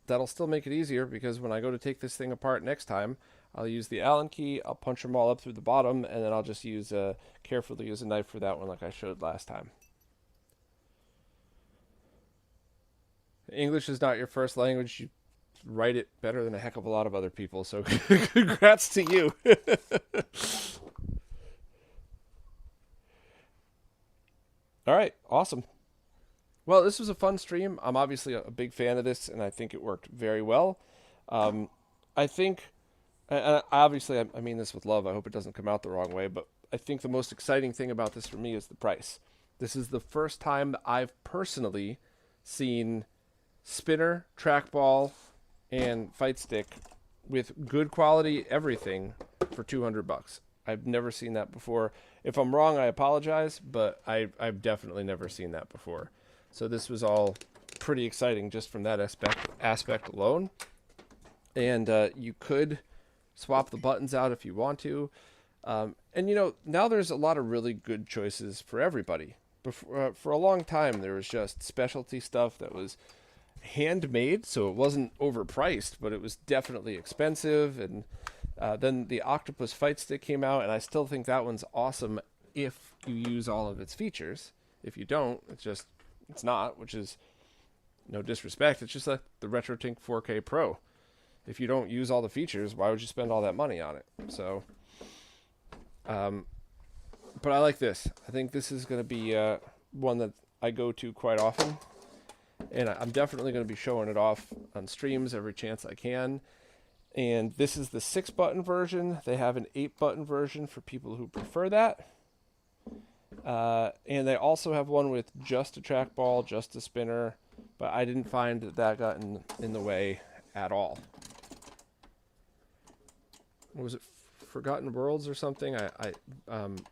that'll still make it easier, because when I go to take this thing apart next time, I'll use the Allen key, I'll punch them all up through the bottom, and then I'll just carefully use a knife for that one like I showed last time. English is not your first language. You write it better than a heck of a lot of other people, so congrats to you. All right, awesome. Well, this was a fun stream. I'm obviously a big fan of this, and I think it worked very well. I think, and obviously I mean this with love, I hope it doesn't come out the wrong way, but I think the most exciting thing about this for me is the price. This is the first time that I've personally seen spinner, trackball, and fight stick with good quality everything for $200. I've never seen that before. If I'm wrong, I apologize, but I've definitely never seen that before. So this was all pretty exciting just from that aspect alone. And you could swap the buttons out if you want to. And, you know, now there's a lot of really good choices for everybody. before, for a long time, there was just specialty stuff that was handmade, so it wasn't overpriced, but it was definitely expensive. And then the Octopus Fight Stick came out, and I still think that one's awesome if you use all of its features. If you don't, it's not, which is no disrespect. It's just like the RetroTink 4K Pro. If you don't use all the features, why would you spend all that money on it? So, but I like this. I think this is going to be one that I go to quite often. And I'm definitely going to be showing it off on streams every chance I can. And this is the 6-button version. They have an 8-button version for people who prefer that. And they also have one with just a trackball, just a spinner. But I didn't find that got in the way at all. What was it? Forgotten Worlds or something? I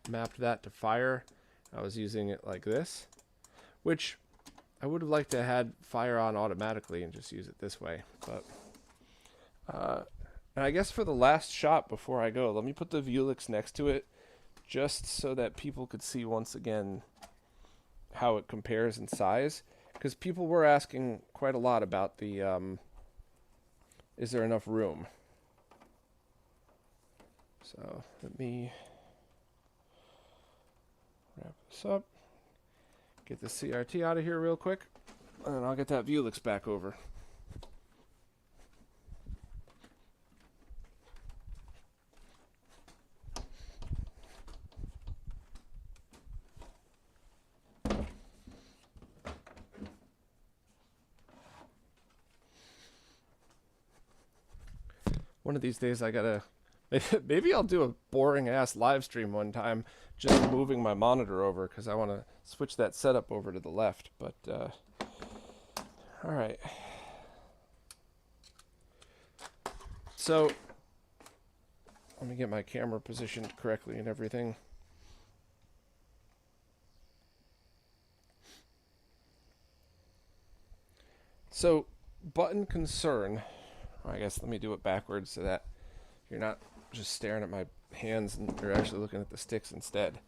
mapped that to Fire. I was using it like this, which I would have liked to have had Fire on automatically and just use it this way. But and I guess for the last shot before I go, let me put the Vuelix next to it just so that people could see once again how it compares in size. Because people were asking quite a lot about the is there enough room? So let me wrap this up, get the CRT out of here real quick, and then I'll get that Vuelix back over. One of these days I gotta, maybe I'll do a boring ass live stream one time, just moving my monitor over because I want to switch that setup over to the left. But all right. So let me get my camera positioned correctly and everything. So button concern. I guess let me do it backwards so that you're not just staring at my hands and you're actually looking at the sticks instead.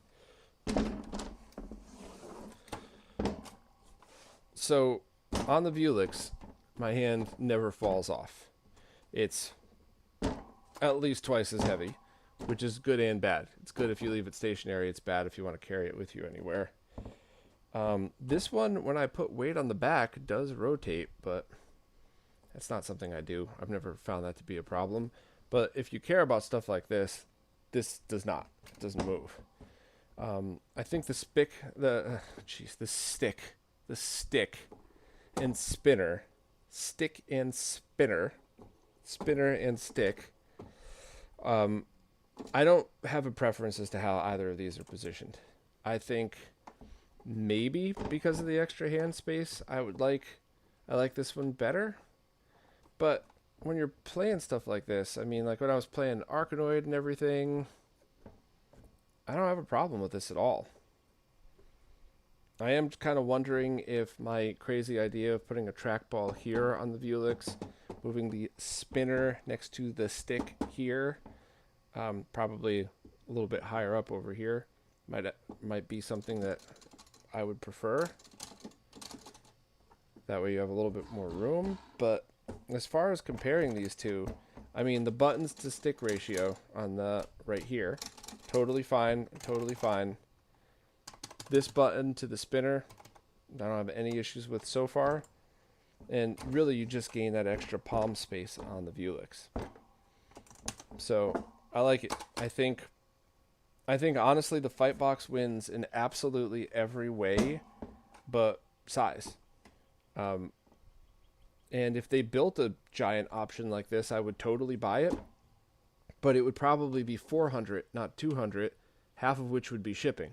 So on the Vuelix, my hand never falls off. It's at least twice as heavy, which is good and bad. It's good if you leave it stationary. It's bad if you want to carry it with you anywhere. This one, when I put weight on the back, does rotate, but that's not something I do. I've never found that to be a problem. But if you care about stuff like this, this does not. It doesn't move. I think the stick and spinner, stick and spinner, spinner and stick. I don't have a preference as to how either of these are positioned. I think maybe because of the extra hand space, I like this one better. But when you're playing stuff like this, I mean, like when I was playing Arkanoid and everything, I don't have a problem with this at all. I am kind of wondering if my crazy idea of putting a trackball here on the Vuelix, moving the spinner next to the stick here, probably a little bit higher up over here, might be something that I would prefer. That way you have a little bit more room. But as far as comparing these two, I mean, the buttons to stick ratio on the right here, totally fine, totally fine. This button to the spinner, I don't have any issues with so far. And really, you just gain that extra palm space on the Vuelix. So I like it. I think honestly the Fightbox wins in absolutely every way but size. And if they built a giant option like this, I would totally buy it. But it would probably be $400, not $200, half of which would be shipping.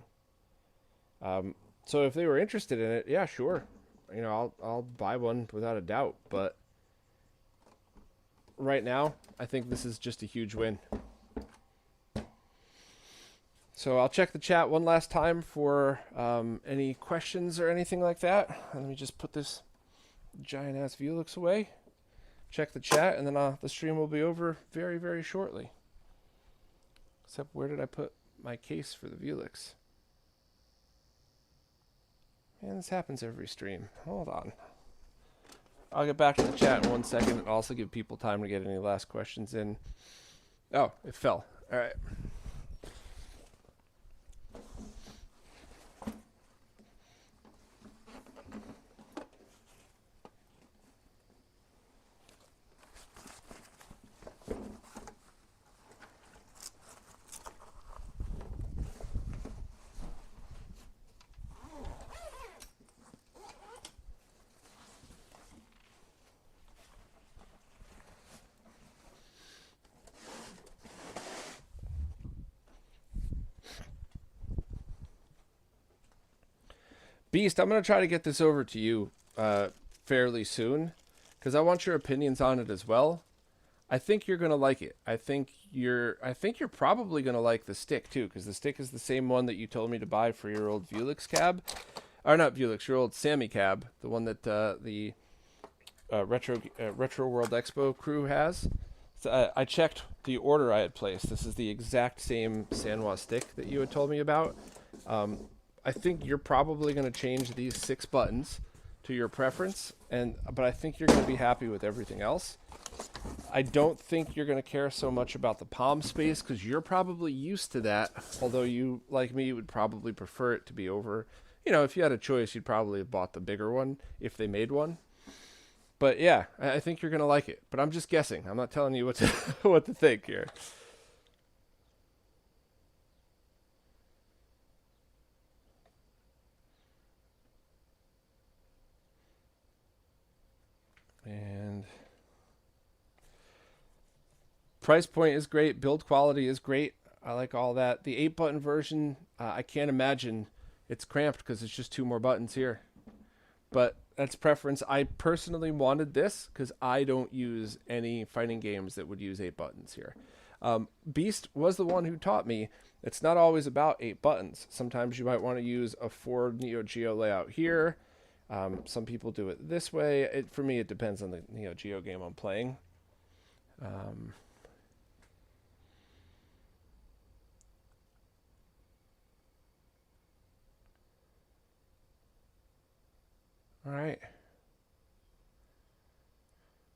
So if they were interested in it, yeah, sure. You know, I'll buy one without a doubt. But right now, I think this is just a huge win. So I'll check the chat one last time for any questions or anything like that. And let me just put this giant ass Vuelix away. Check the chat, and then the stream will be over very, very shortly. Except, where did I put my case for the Vuelix? Man, this happens every stream. Hold on. I'll get back to the chat in 1 second and also give people time to get any last questions in. Oh, it fell. All right. Beast, I'm going to try to get this over to you fairly soon because I want your opinions on it as well. I think you're going to like it. I think you're probably going to like the stick too, because the stick is the same one that you told me to buy for your old Vuelix cab. Or not Vuelix, your old Sammy cab, the one that the Retro World Expo crew has. So, I checked the order I had placed. This is the exact same Sanwa stick that you had told me about. I think you're probably going to change these 6 buttons to your preference, but I think you're going to be happy with everything else. I don't think you're going to care so much about the palm space because you're probably used to that, although you, like me, would probably prefer it to be over. You know, if you had a choice, you'd probably have bought the bigger one if they made one. But yeah, I think you're going to like it. But I'm just guessing. I'm not telling you what to, what to think here. And price point is great. Build quality is great. I like all that. The 8-button version, I can't imagine it's cramped because it's just 2 more buttons here. But that's preference. I personally wanted this because I don't use any fighting games that would use 8 buttons here. Beast was the one who taught me it's not always about 8 buttons. Sometimes you might want to use a 4 Neo Geo layout here. Some people do it this way. For me, it depends on the Neo Geo game I'm playing. All right.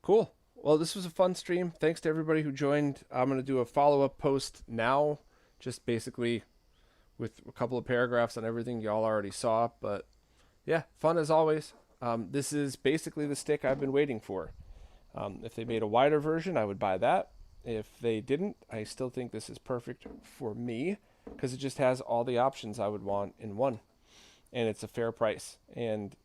Cool. Well, this was a fun stream. Thanks to everybody who joined. I'm going to do a follow-up post now, just basically with a couple of paragraphs on everything y'all already saw. But yeah, fun as always. This is basically the stick I've been waiting for. If they made a wider version, I would buy that. If they didn't, I still think this is perfect for me because it just has all the options I would want in one. And it's a fair price. And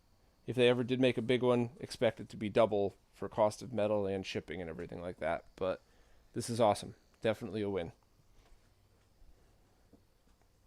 if they ever did make a big one, expect it to be double for cost of metal and shipping and everything like that. But this is awesome. Definitely a win.